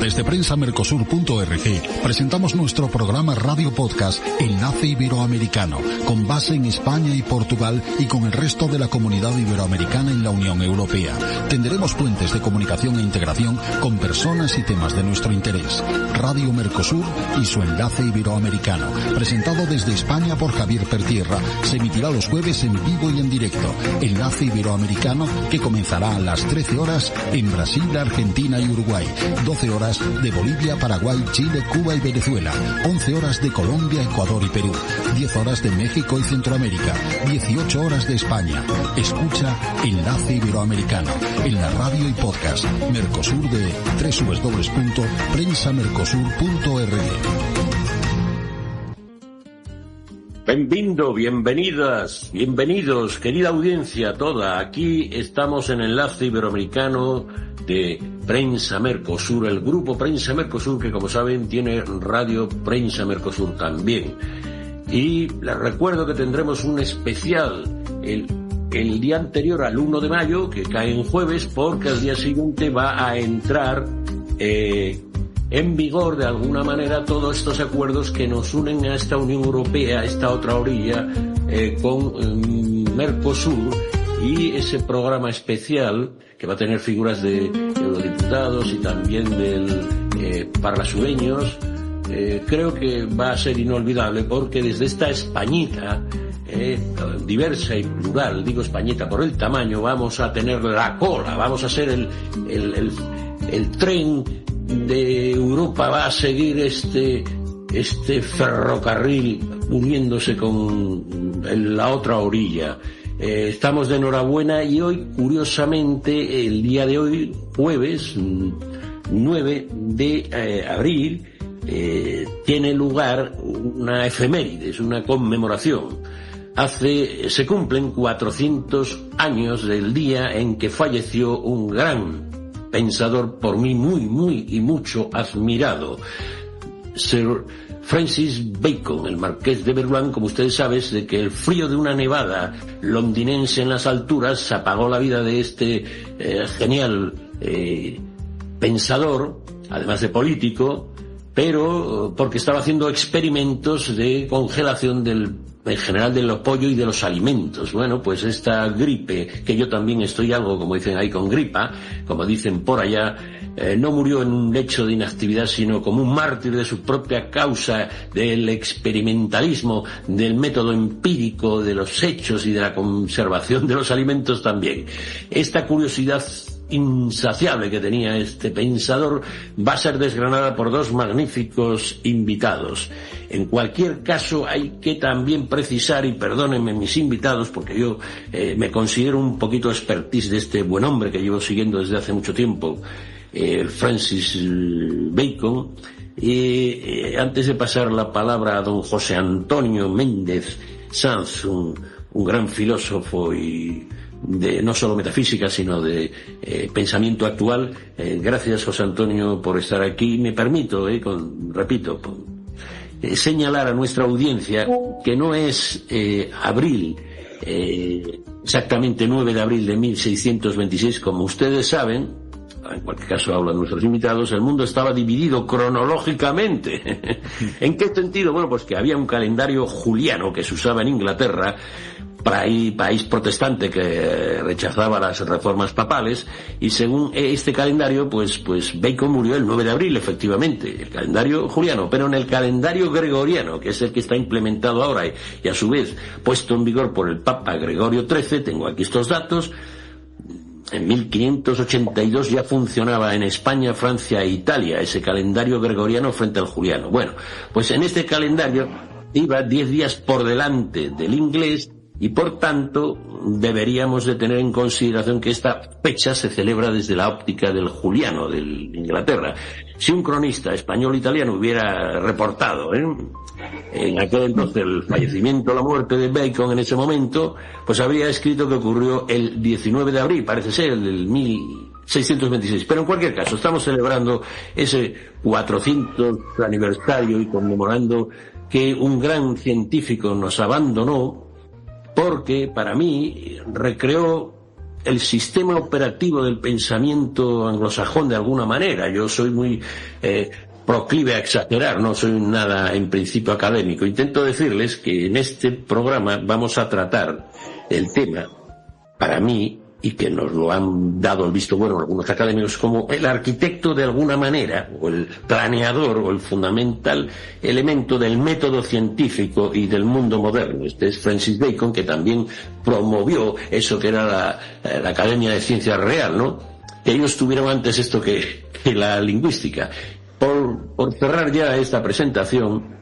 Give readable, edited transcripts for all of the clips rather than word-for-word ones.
Desde prensamercosur.org presentamos nuestro programa Radio Podcast Enlace Iberoamericano, con base en España y Portugal y con el resto de la comunidad iberoamericana en la Unión Europea. Tendremos puentes de comunicación e integración con personas y temas de nuestro interés. Radio Mercosur y su Enlace Iberoamericano, presentado desde España por Javier Pertierra, se emitirá los jueves en vivo y en directo. Enlace Iberoamericano, que comenzará a las 13 horas en Brasil, Argentina y Uruguay, 12 horas de Bolivia, Paraguay, Chile, Cuba y Venezuela, 11 horas de Colombia, Ecuador y Perú, 10 horas de México y Centroamérica, 18 horas de España. Escucha Enlace Iberoamericano en la radio y podcast Mercosur de www.prensamercosur.org. Bienvenidos, querida audiencia toda. Aquí estamos en Enlace Iberoamericano de Prensa Mercosur, el grupo Prensa Mercosur, que como saben tiene radio Prensa Mercosur también. Y les recuerdo que tendremos un especial el día anterior al 1 de mayo, que cae en jueves, porque al día siguiente va a entrar en vigor de alguna manera todos estos acuerdos que nos unen a esta Unión Europea, a esta otra orilla, con Mercosur, y ese programa especial que va a tener figuras de eurodiputados y también parlasureños, creo que va a ser inolvidable, porque desde esta Españita diversa y plural, digo Españita por el tamaño, vamos a tener la cola, vamos a ser el tren de Europa, va a seguir este ferrocarril uniéndose con la otra orilla. Estamos de enhorabuena, y hoy, curiosamente, el día de hoy, jueves 9 de abril, tiene lugar una efemérides, una conmemoración. Se cumplen 400 años del día en que falleció un gran pensador, por mí muy y mucho admirado, Sir Francis Bacon, el marqués de Vermont. Como ustedes saben, de que el frío de una nevada londinense en las alturas apagó la vida de este genial pensador, además de político, pero porque estaba haciendo experimentos de congelación en general del pollo y de los alimentos. Bueno, pues esta gripe, que yo también estoy algo, como dicen ahí, con gripa, como dicen por allá, no murió en un lecho de inactividad, sino como un mártir de su propia causa, del experimentalismo, del método empírico, de los hechos y de la conservación de los alimentos también. Esta curiosidad insaciable que tenía este pensador va a ser desgranada por dos magníficos invitados. En cualquier caso, hay que también precisar, y perdónenme mis invitados, porque yo me considero un poquito expertise de este buen hombre que llevo siguiendo desde hace mucho tiempo, Francis Bacon. Y antes de pasar la palabra a don José Antonio Méndez Sanz, un gran filósofo y no solo metafísica, sino de pensamiento actual. Gracias, José Antonio, por estar aquí. Me permito, señalar a nuestra audiencia que no es abril, exactamente 9 de abril de 1626, como ustedes saben. En cualquier caso, hablan nuestros invitados, el mundo estaba dividido cronológicamente. ¿En qué sentido? Bueno, pues que había un calendario juliano que se usaba en Inglaterra, país protestante que rechazaba las reformas papales, y según este calendario, pues Bacon murió el 9 de abril, efectivamente, el calendario juliano, pero en el calendario gregoriano, que es el que está implementado ahora y a su vez puesto en vigor por el Papa Gregorio XIII, tengo aquí estos datos. En 1582 ya funcionaba en España, Francia e Italia ese calendario gregoriano frente al juliano. Bueno, pues en este calendario iba 10 días por delante del inglés, y por tanto deberíamos de tener en consideración que esta fecha se celebra desde la óptica del juliano de Inglaterra. Si un cronista español-italiano hubiera reportado en aquel entonces el fallecimiento, la muerte de Bacon en ese momento, pues habría escrito que ocurrió el 19 de abril, parece ser, del 1626. Pero en cualquier caso, estamos celebrando ese 400 aniversario y conmemorando que un gran científico nos abandonó, porque para mí recreó el sistema operativo del pensamiento anglosajón de alguna manera. Yo soy muy proclive a exagerar, no soy nada en principio académico. Intento decirles que en este programa vamos a tratar el tema, para mí, y que nos lo han dado el visto bueno algunos académicos, como el arquitecto de alguna manera, o el planeador, o el fundamental elemento del método científico y del mundo moderno. Este es Francis Bacon, que también promovió eso que era la Academia de Ciencias Real, ¿no? Que ellos tuvieron antes esto que la lingüística. Por cerrar ya esta presentación,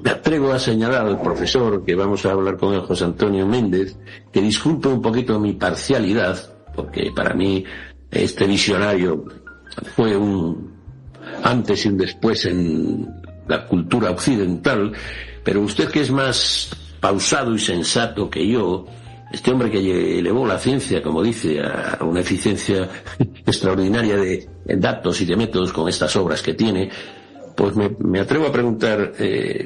me atrevo a señalar al profesor, que vamos a hablar con él, José Antonio Méndez, que disculpe un poquito mi parcialidad, porque para mí este visionario fue un antes y un después en la cultura occidental, pero usted, que es más pausado y sensato que yo, este hombre que elevó la ciencia, como dice, a una eficiencia extraordinaria de datos y de métodos con estas obras que tiene, pues me atrevo a preguntar,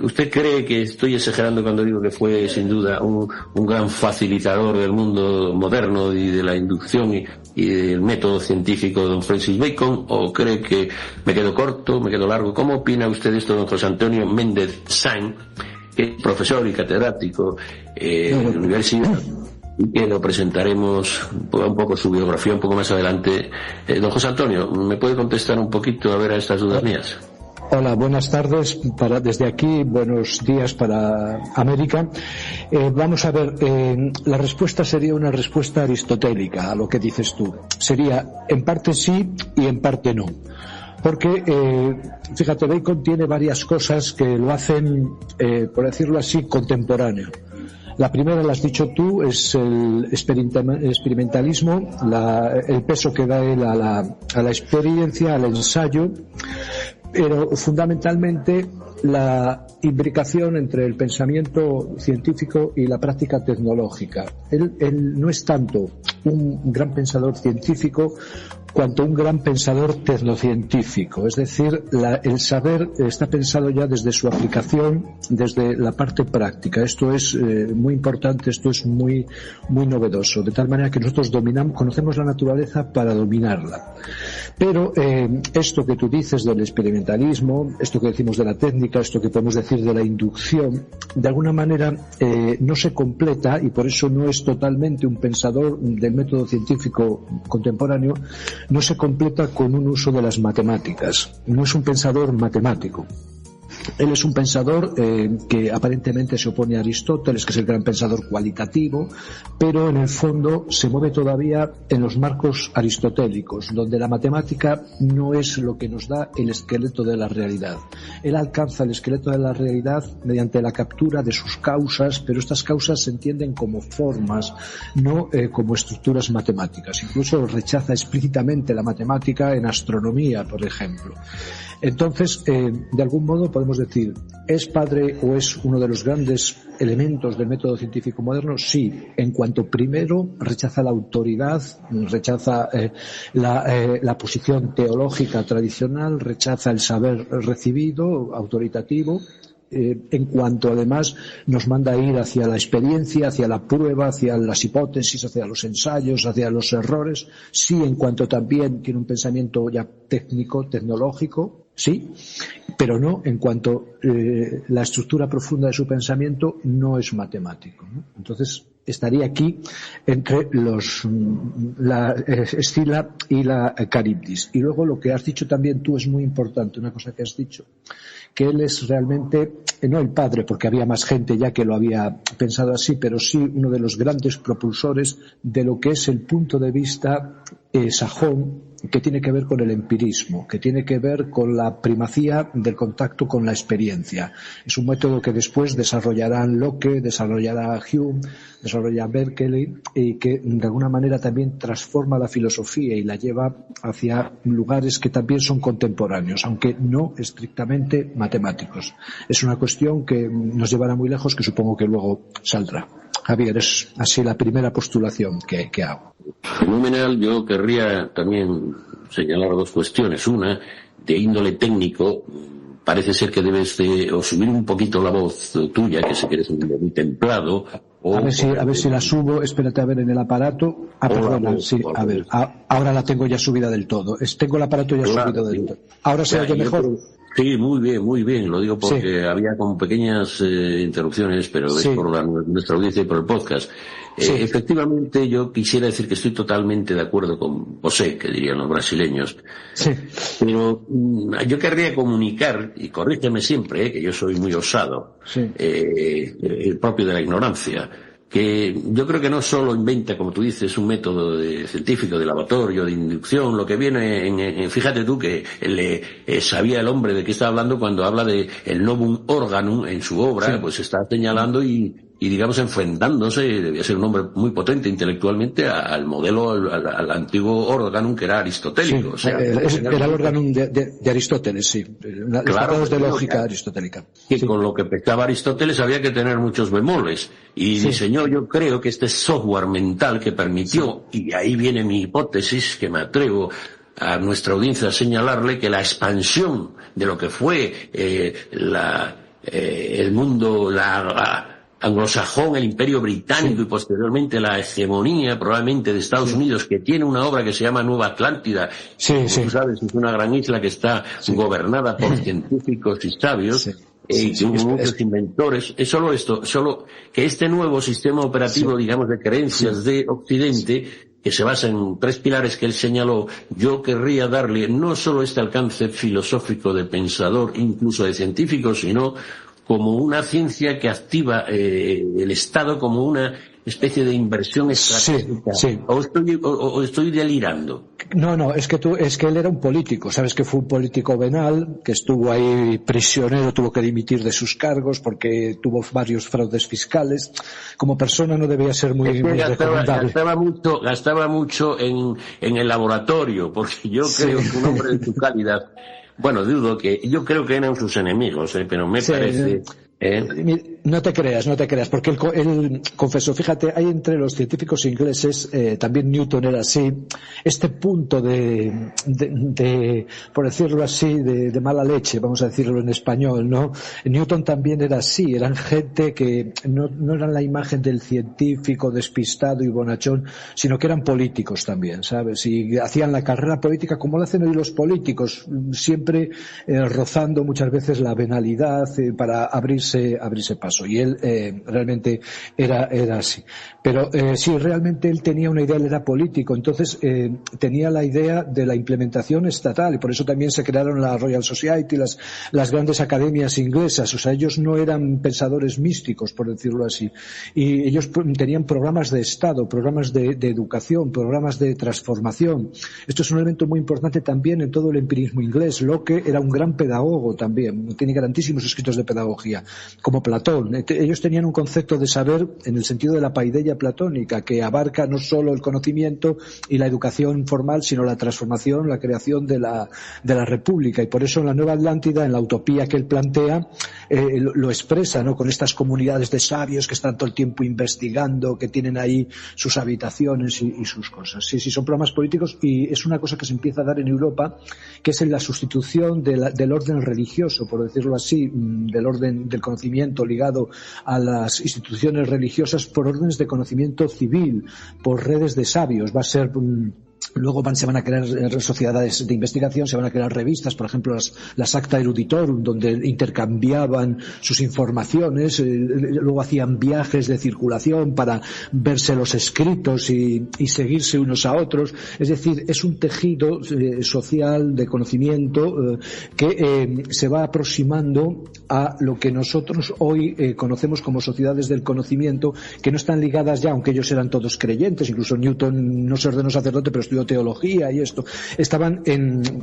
¿usted cree que estoy exagerando cuando digo que fue sin duda un gran facilitador del mundo moderno y de la inducción y del método científico de don Francis Bacon, o cree que me quedo corto, me quedo largo? ¿Cómo opina usted esto, don José Antonio Méndez Sainz, que es profesor y catedrático en la universidad, y que lo presentaremos un poco su biografía un poco más adelante? Don José Antonio, ¿me puede contestar un poquito a ver a estas dudas mías? Hola, buenas tardes. Desde aquí, buenos días para América. Vamos a ver, la respuesta sería una respuesta aristotélica a lo que dices tú. Sería en parte sí y en parte no. Porque, fíjate, Bacon tiene varias cosas que lo hacen, por decirlo así, contemporáneo. La primera, la has dicho tú, es el experimentalismo, el peso que da él a la experiencia, al ensayo, pero fundamentalmente la imbricación entre el pensamiento científico y la práctica tecnológica. Él no es tanto un gran pensador científico cuanto un gran pensador tecnocientífico, es decir, el saber está pensado ya desde su aplicación, desde la parte práctica. Esto es muy importante, esto es muy novedoso, de tal manera que nosotros conocemos la naturaleza para dominarla. Pero esto que tú dices del experimentalismo, esto que decimos de la técnica, esto que podemos decir de la inducción, de alguna manera no se completa, y por eso no es totalmente un pensador del método científico contemporáneo, no se completa con un uso de las matemáticas. No es un pensador matemático. Él es un pensador que aparentemente se opone a Aristóteles, que es el gran pensador cualitativo, pero en el fondo se mueve todavía en los marcos aristotélicos, donde la matemática no es lo que nos da el esqueleto de la realidad. Él alcanza el esqueleto de la realidad mediante la captura de sus causas, pero estas causas se entienden como formas, no como estructuras matemáticas. Incluso rechaza explícitamente la matemática en astronomía, por ejemplo. Entonces, de algún modo podemos decir, ¿es padre o es uno de los grandes elementos del método científico moderno? Sí, en cuanto primero rechaza la autoridad, rechaza la posición teológica tradicional, rechaza el saber recibido, autoritativo, en cuanto además nos manda a ir hacia la experiencia, hacia la prueba, hacia las hipótesis, hacia los ensayos, hacia los errores. Sí, en cuanto también tiene un pensamiento ya técnico, tecnológico, sí, pero no en cuanto la estructura profunda de su pensamiento no es matemático, ¿no? Entonces estaría aquí entre la Escila y la Caribdis. Y luego lo que has dicho también tú es muy importante, una cosa que has dicho, que él es realmente, no el padre, porque había más gente ya que lo había pensado así, pero sí uno de los grandes propulsores de lo que es el punto de vista sajón, que tiene que ver con el empirismo, que tiene que ver con la primacía del contacto con la experiencia. Es un método que después desarrollarán Locke, desarrollará Hume, desarrollará Berkeley, y que de alguna manera también transforma la filosofía y la lleva hacia lugares que también son contemporáneos, aunque no estrictamente matemáticos. Es una cuestión que nos llevará muy lejos, que supongo que luego saldrá. Javier, es así la primera postulación que hago. Fenomenal. Yo querría también señalar dos cuestiones. Una, de índole técnico, parece ser que debes de o subir un poquito la voz tuya, que sé que eres un hombre muy templado, A ver si la subo, espérate a ver en el aparato. Perdona, sí, a ver, ahora la tengo ya subida del todo. Tengo el aparato ya subido del todo. ¿Ahora se oye mejor? Sí, muy bien, lo digo porque había como pequeñas interrupciones, pero es por nuestra audiencia y por el podcast. Efectivamente, yo quisiera decir que estoy totalmente de acuerdo con José, que dirían los brasileños. Sí. Pero yo querría comunicar, y corrígeme siempre, que yo soy muy osado, el propio de la ignorancia, que yo creo que no solo inventa, como tú dices, un método científico de laboratorio, de inducción, lo que viene fíjate tú que sabía el hombre de qué está hablando cuando habla de el novum organum en su obra, pues está señalando y digamos enfrentándose, debía ser un hombre muy potente intelectualmente al modelo, al antiguo organum que era aristotélico. Sí, era el organum de Aristóteles, sí. Los tratados de lógica aristotélica. Que con lo que pescaba Aristóteles había que tener muchos bemoles. Y diseñó, yo creo que este software mental que permitió, y ahí viene mi hipótesis, que me atrevo a nuestra audiencia a señalarle, que la expansión de lo que fue el mundo, anglosajón, el Imperio Británico y posteriormente la hegemonía probablemente de Estados Unidos, que tiene una obra que se llama Nueva Atlántida. Tú sabes, es una gran isla que está gobernada por científicos y sabios. Que hubo muchos inventores. Es solo esto, solo que este nuevo sistema operativo, digamos, de creencias de Occidente, que se basa en 3 pilares que él señaló, yo querría darle no solo este alcance filosófico de pensador, incluso de científico, sino como una ciencia que activa el Estado como una especie de inversión estratégica. ¿O estoy delirando? No, es que él era un político, sabes que fue un político venal, que estuvo ahí prisionero, tuvo que dimitir de sus cargos porque tuvo varios fraudes fiscales. Como persona no debía ser muy recomendable. Gastaba mucho en el laboratorio, porque yo creo que un hombre de su calidad, bueno, yo creo que eran sus enemigos, pero me parece... No te creas, porque él confesó, fíjate, hay entre los científicos ingleses, también Newton era así, este punto de por decirlo así, de mala leche, vamos a decirlo en español, ¿no? Newton también era así, eran gente que no eran la imagen del científico despistado y bonachón, sino que eran políticos también, ¿sabes? Y hacían la carrera política como lo hacen hoy los políticos, siempre rozando muchas veces la venalidad para abrirse paso. Y él realmente era así. Pero sí, realmente él tenía una idea, él era político, entonces tenía la idea de la implementación estatal, y por eso también se crearon la Royal Society, las grandes academias inglesas. O sea, ellos no eran pensadores místicos, por decirlo así. Y ellos tenían programas de Estado, programas de educación, programas de transformación. Esto es un elemento muy importante también en todo el empirismo inglés. Locke era un gran pedagogo también, tiene grandísimos escritos de pedagogía, como Platón. Ellos tenían un concepto de saber en el sentido de la paideia platónica, que abarca no solo el conocimiento y la educación formal, sino la transformación, la creación de la república. Y por eso en la Nueva Atlántida, en la utopía que él plantea, lo expresa, ¿no? Con estas comunidades de sabios que están todo el tiempo investigando, que tienen ahí sus habitaciones y sus cosas. Sí, son programas políticos, y es una cosa que se empieza a dar en Europa, que es en la sustitución del orden religioso, por decirlo así, del orden del conocimiento ligado a las instituciones religiosas, por órdenes de conocimiento civil, por redes de sabios. Va a ser luego se van a crear sociedades de investigación, se van a crear revistas, por ejemplo las Acta Eruditorum, donde intercambiaban sus informaciones, luego hacían viajes de circulación para verse los escritos y seguirse unos a otros. Es decir, es un tejido social de conocimiento que se va aproximando a lo que nosotros hoy conocemos como sociedades del conocimiento, que no están ligadas ya, aunque ellos eran todos creyentes, incluso Newton no se ordenó sacerdote, pero estudió teología y esto, estaban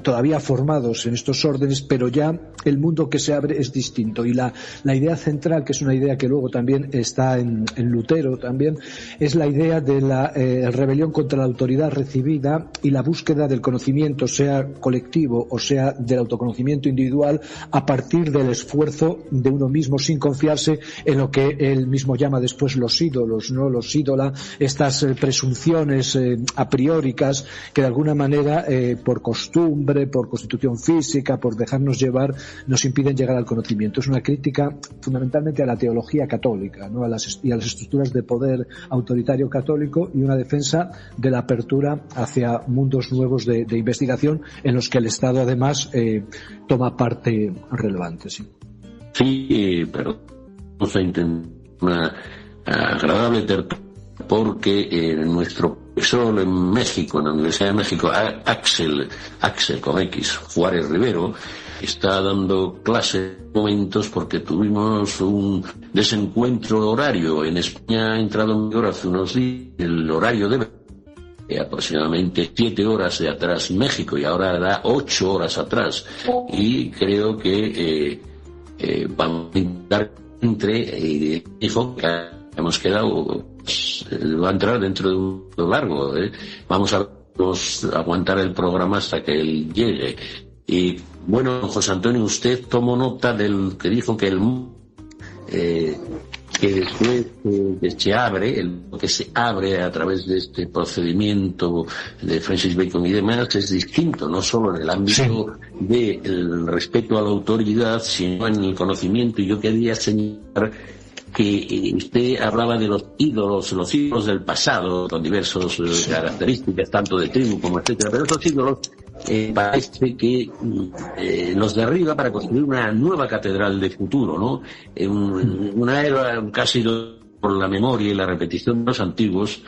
todavía formados en estos órdenes, pero ya el mundo que se abre es distinto. Y la idea central, que es una idea que luego también está en Lutero también, es la idea de la rebelión contra la autoridad recibida y la búsqueda del conocimiento, sea colectivo o sea del autoconocimiento individual, a partir del esfuerzo de uno mismo, sin confiarse en lo que él mismo llama después los ídolos, ¿no? Los ídola, estas presunciones a prióricas que de alguna manera, por costumbre, por constitución física, por dejarnos llevar, nos impiden llegar al conocimiento. Es una crítica fundamentalmente a la teología católica, ¿no? Y a las estructuras de poder autoritario católico, y una defensa de la apertura hacia mundos nuevos de investigación en los que el Estado además toma parte relevante. Sí, pero vamos a intentar una agradable tertulia, porque nuestro profesor en México, en la Universidad de México, Axel con X, Juárez Rivero, está dando clases en momentos porque tuvimos un desencuentro horario. En España ha entrado en vigor hace unos días el horario de aproximadamente 7 horas de atrás México, y ahora da 8 horas atrás, y creo que vamos a intentar dijo que hemos quedado, va a entrar dentro de un largo, vamos a aguantar el programa hasta que él llegue. Y bueno, José Antonio, usted tomó nota del que dijo que que después que se abre a través de este procedimiento de Francis Bacon y demás, es distinto, no solo en el ámbito del respeto a la autoridad, sino en el conocimiento. Y yo quería señalar que usted hablaba de los ídolos del pasado, con diversas características, tanto de tribu como etcétera, pero esos ídolos parece que nos derriba para construir una nueva catedral de futuro, ¿no? Una era casi por la memoria y la repetición de los antiguos,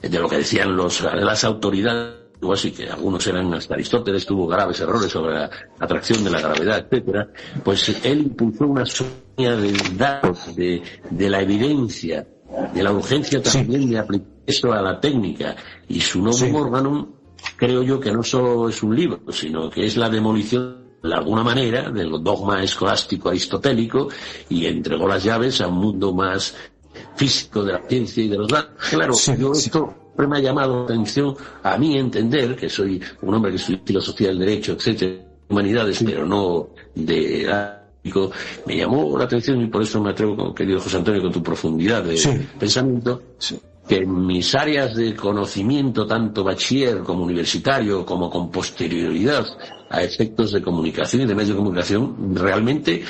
de lo que decían las autoridades, así que algunos eran, hasta Aristóteles tuvo graves errores sobre la atracción de la gravedad, etcétera. Pues él impulsó una sueña de datos, de la evidencia, de la urgencia también de aplicar eso a la técnica, y su Novum Organum, creo yo que no solo es un libro, sino que es la demolición, de alguna manera, del dogma escolástico aristotélico, y entregó las llaves a un mundo más físico de la ciencia y de los datos. Claro, esto siempre me ha llamado la atención, a mí entender, que soy un hombre que estudia filosofía del derecho, etcétera, humanidades, pero no de me llamó la atención, y por eso me atrevo, querido José Antonio, con tu profundidad de pensamiento, que en mis áreas de conocimiento, tanto bachiller como universitario, como con posterioridad a efectos de comunicación y de medios de comunicación, realmente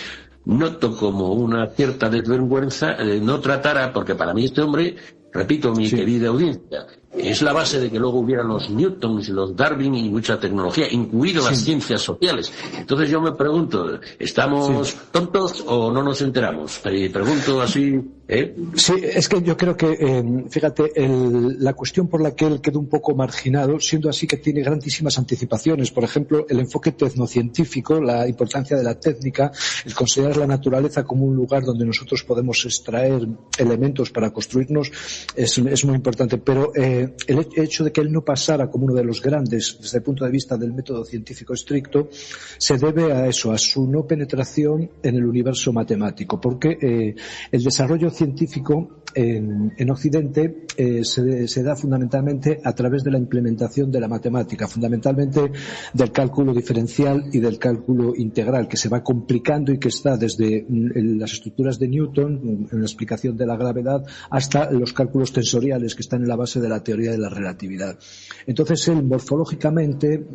noto como una cierta desvergüenza no tratara, porque para mí este hombre, repito, mi querida audiencia, es la base de que luego hubieran los Newtons, los Darwin y mucha tecnología, incluido las ciencias sociales. Entonces yo me pregunto, ¿estamos tontos o no nos enteramos? Pregunto así, Sí, es que yo creo que, fíjate, la cuestión por la que él quedó un poco marginado, siendo así que tiene grandísimas anticipaciones. Por ejemplo, el enfoque tecnocientífico, la importancia de la técnica, el considerar la naturaleza como un lugar donde nosotros podemos extraer elementos para construirnos, es muy importante. Pero el hecho de que él no pasara como uno de los grandes desde el punto de vista del método científico estricto se debe a eso, a su no penetración en el universo matemático, porque el desarrollo científico en Occidente se da fundamentalmente a través de la implementación de la matemática, fundamentalmente del cálculo diferencial y del cálculo integral, que se va complicando y que está desde las estructuras de Newton, en la explicación de la gravedad, hasta los cálculos tensoriales que están en la base de la teoría de la relatividad. Entonces él morfológicamente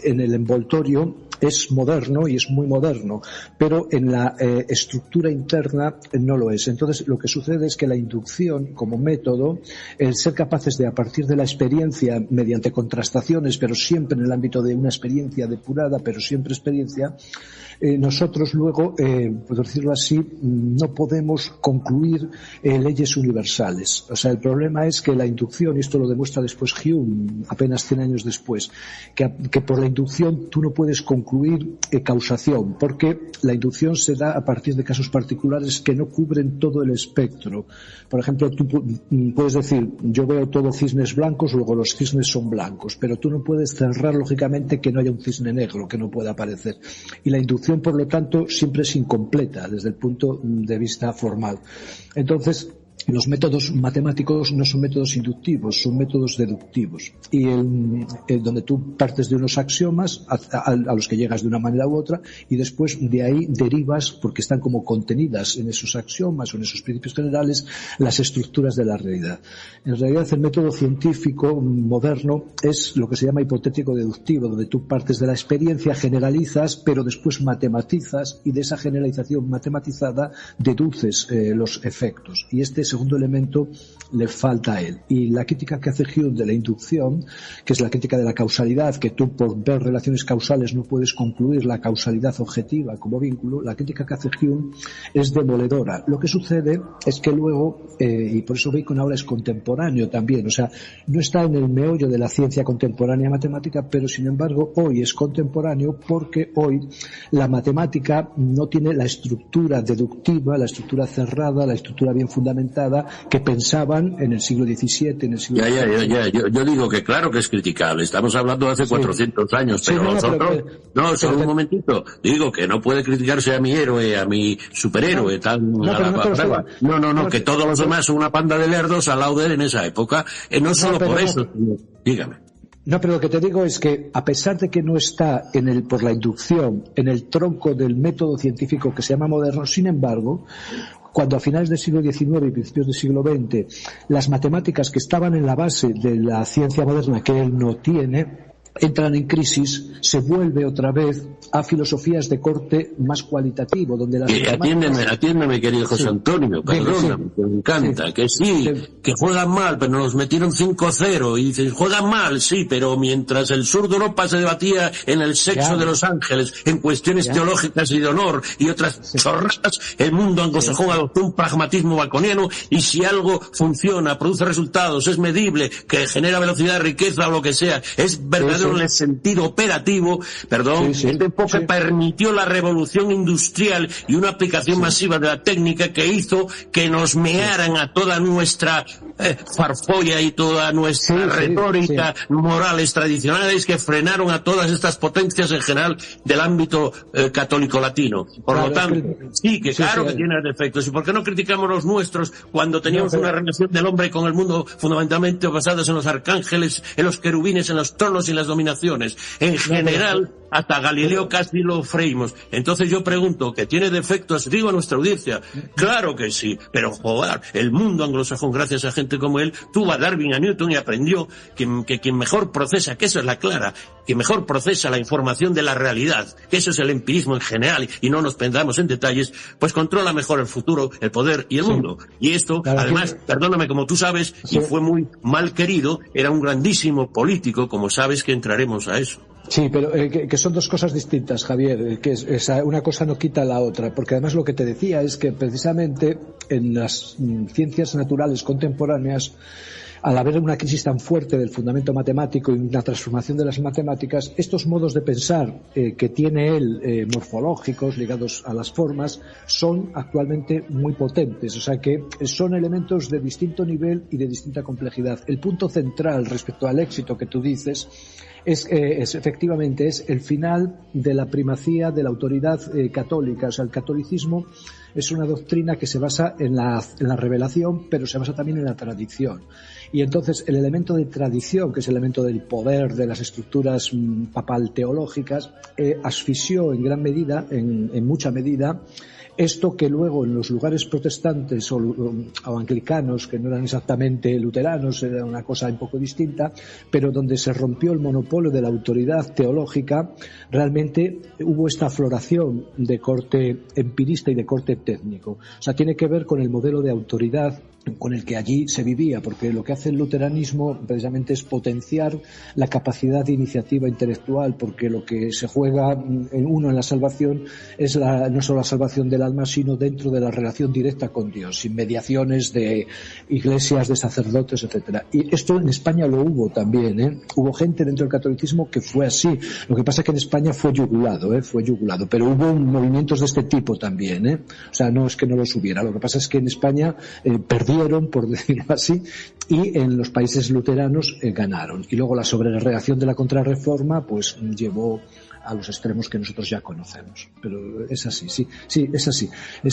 en el envoltorio es moderno y es muy moderno, pero en la estructura interna no lo es. Entonces lo que sucede es que la inducción como método, el ser capaces de, a partir de la experiencia, mediante contrastaciones, pero siempre en el ámbito de una experiencia depurada, pero siempre experiencia, nosotros luego, por decirlo así, no podemos concluir leyes universales. O sea, el problema es que la inducción, y esto lo demuestra después Hume, apenas 100 años después, que por la inducción tú no puedes concluir causación, porque la inducción se da a partir de casos particulares que no cubren todo el espectro. Por ejemplo, tú puedes decir, yo veo todos cisnes blancos, luego los cisnes son blancos, pero tú no puedes cerrar lógicamente que no haya un cisne negro que no pueda aparecer. Y la inducción, por lo tanto, siempre es incompleta desde el punto de vista formal. Entonces, los métodos matemáticos no son métodos inductivos, son métodos deductivos. Y donde tú partes de unos axiomas a los que llegas de una manera u otra, y después de ahí derivas, porque están como contenidas en esos axiomas o en esos principios generales, las estructuras de la realidad. En realidad, el método científico moderno es lo que se llama hipotético deductivo, donde tú partes de la experiencia, generalizas, pero después matematizas, y de esa generalización matematizada deduces los efectos. Y este segundo elemento le falta a él. Y la crítica que hace Hume de la inducción, que es la crítica de la causalidad, que tú por ver relaciones causales no puedes concluir la causalidad objetiva como vínculo, la crítica que hace Hume es demoledora. Lo que sucede es que luego, y por eso Bacon ahora es contemporáneo también, o sea, no está en el meollo de la ciencia contemporánea matemática, pero sin embargo hoy es contemporáneo porque hoy la matemática no tiene la estructura deductiva, la estructura cerrada, la estructura bien fundamentada que pensaban en el siglo XVII, en el siglo XVIII. Yo digo que claro que es criticable. Estamos hablando de hace 400 años, pero solo un momentito. Digo que no puede criticarse a mi héroe, a mi superhéroe, que todos los demás son una panda de lerdos al lado de él en esa época. No solo por eso, dígame. No, pero lo que te digo es que, a pesar de que no está por la inducción, en el tronco del método científico que se llama moderno, sin embargo, cuando a finales del siglo XIX y principios del siglo XX las matemáticas que estaban en la base de la ciencia moderna que él no tiene entran en crisis, se vuelve otra vez a filosofías de corte más cualitativo, donde las atiéndeme, querido José Antonio, perdóname, que me encanta, que juegan mal, pero nos metieron 5-0, y dices, juegan mal, sí, pero mientras el sur de Europa se debatía en el sexo de los ángeles, en cuestiones teológicas y de honor, y otras chorradas, el mundo anglosajón adoptó un pragmatismo baconiano, y si algo funciona, produce resultados, es medible, que genera velocidad, riqueza o lo que sea, es verdadero en el sentido operativo, este enfoque permitió la revolución industrial y una aplicación masiva de la técnica que hizo que nos mearan a toda nuestra farfolla y toda nuestra retórica morales tradicionales, que frenaron a todas estas potencias en general del ámbito católico latino. Por lo tanto, que tiene defectos. ¿Y por qué no criticamos los nuestros cuando teníamos una relación del hombre con el mundo fundamentalmente basadas en los arcángeles, en los querubines, en los tronos y en las dominaciones? En general, hasta Galileo casi lo freímos. Entonces yo pregunto, ¿que tiene defectos? Digo a nuestra audiencia, claro que sí, pero joder, el mundo anglosajón, gracias a gente como él, tuvo a Darwin, a Newton, y aprendió que quien mejor procesa, que eso es la clara, que mejor procesa la información de la realidad, que eso es el empirismo en general, y no nos perdamos en detalles, pues controla mejor el futuro, el poder y el mundo. Y esto, además, perdóname, como tú sabes, y fue muy mal querido, era un grandísimo político, como sabes que entraremos a eso. Sí, pero que son dos cosas distintas, Javier, que una cosa no quita la otra, porque además lo que te decía es que precisamente en las ciencias naturales contemporáneas, al haber una crisis tan fuerte del fundamento matemático y una transformación de las matemáticas, estos modos de pensar que tiene él, morfológicos, ligados a las formas, son actualmente muy potentes. O sea que son elementos de distinto nivel y de distinta complejidad. El punto central respecto al éxito que tú dices es efectivamente el final de la primacía de la autoridad católica. O sea, el catolicismo es una doctrina que se basa en la revelación, pero se basa también en la tradición. Y entonces el elemento de tradición, que es el elemento del poder de las estructuras papal teológicas, asfixió en gran medida, en mucha medida, esto que luego en los lugares protestantes o anglicanos, que no eran exactamente luteranos, era una cosa un poco distinta, pero donde se rompió el monopolio de la autoridad teológica, realmente hubo esta afloración de corte empirista y de corte técnico. O sea, tiene que ver con el modelo de autoridad con el que allí se vivía, porque lo que hace el luteranismo precisamente es potenciar la capacidad de iniciativa intelectual, porque lo que se juega en la salvación es no solo la salvación del alma, sino dentro de la relación directa con Dios, sin mediaciones de iglesias, de sacerdotes, etcétera. Y esto en España lo hubo también, Hubo gente dentro del catolicismo que fue así. Lo que pasa es que en España fue yugulado, pero hubo movimientos de este tipo también, O sea, no es que no los hubiera. Lo que pasa es que en España perdió perdieron, por decirlo así, y en los países luteranos ganaron. Y luego la sobrereacción de la Contrarreforma pues llevó a los extremos que nosotros ya conocemos. Pero es así, sí, es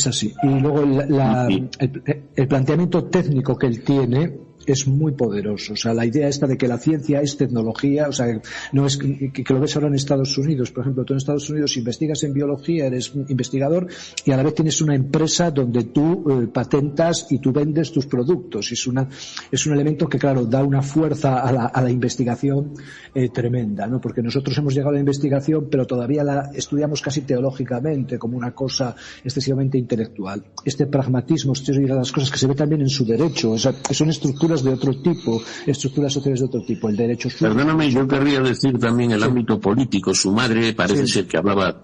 así. Y luego el planteamiento técnico que él tiene es muy poderoso. O sea, la idea esta de que la ciencia es tecnología, o sea, no es que lo ves ahora en Estados Unidos. Por ejemplo, tú en Estados Unidos investigas en biología, eres investigador y a la vez tienes una empresa donde tú patentas y tú vendes tus productos. Es un elemento que, claro, da una fuerza a la investigación tremenda, ¿no? Porque nosotros hemos llegado a la investigación, pero todavía la estudiamos casi teológicamente, como una cosa excesivamente intelectual. Este pragmatismo, las cosas que se ve también en su derecho, o sea, son estructuras de otro tipo, estructuras sociales de otro tipo, el derecho. Perdóname, yo querría decir también el ámbito político. Su madre, parece ser que hablaba,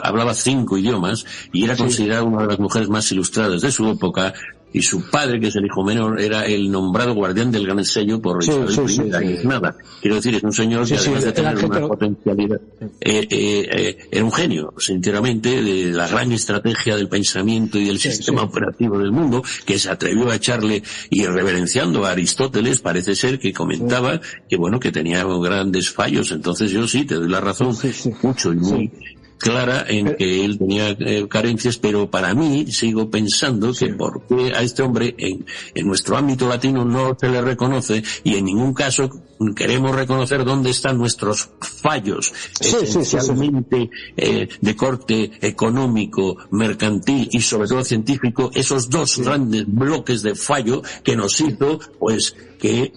hablaba 5 idiomas y era considerada una de las mujeres más ilustradas de su época. Y su padre, que es el hijo menor, era el nombrado guardián del gran sello por Isabel I. Nada. Quiero decir, es un señor que además de tener una potencialidad, era un genio, sinceramente, de la gran estrategia del pensamiento y del sistema operativo del mundo, que se atrevió a echarle, y reverenciando a Aristóteles, parece ser que comentaba que bueno, que tenía grandes fallos. Entonces yo sí te doy la razón, mucho y muy clara en que él tenía carencias, pero para mí sigo pensando que por qué a este hombre en nuestro ámbito latino no se le reconoce, y en ningún caso queremos reconocer dónde están nuestros fallos esencialmente de corte económico, mercantil y sobre todo científico, esos dos grandes bloques de fallo que nos hizo pues que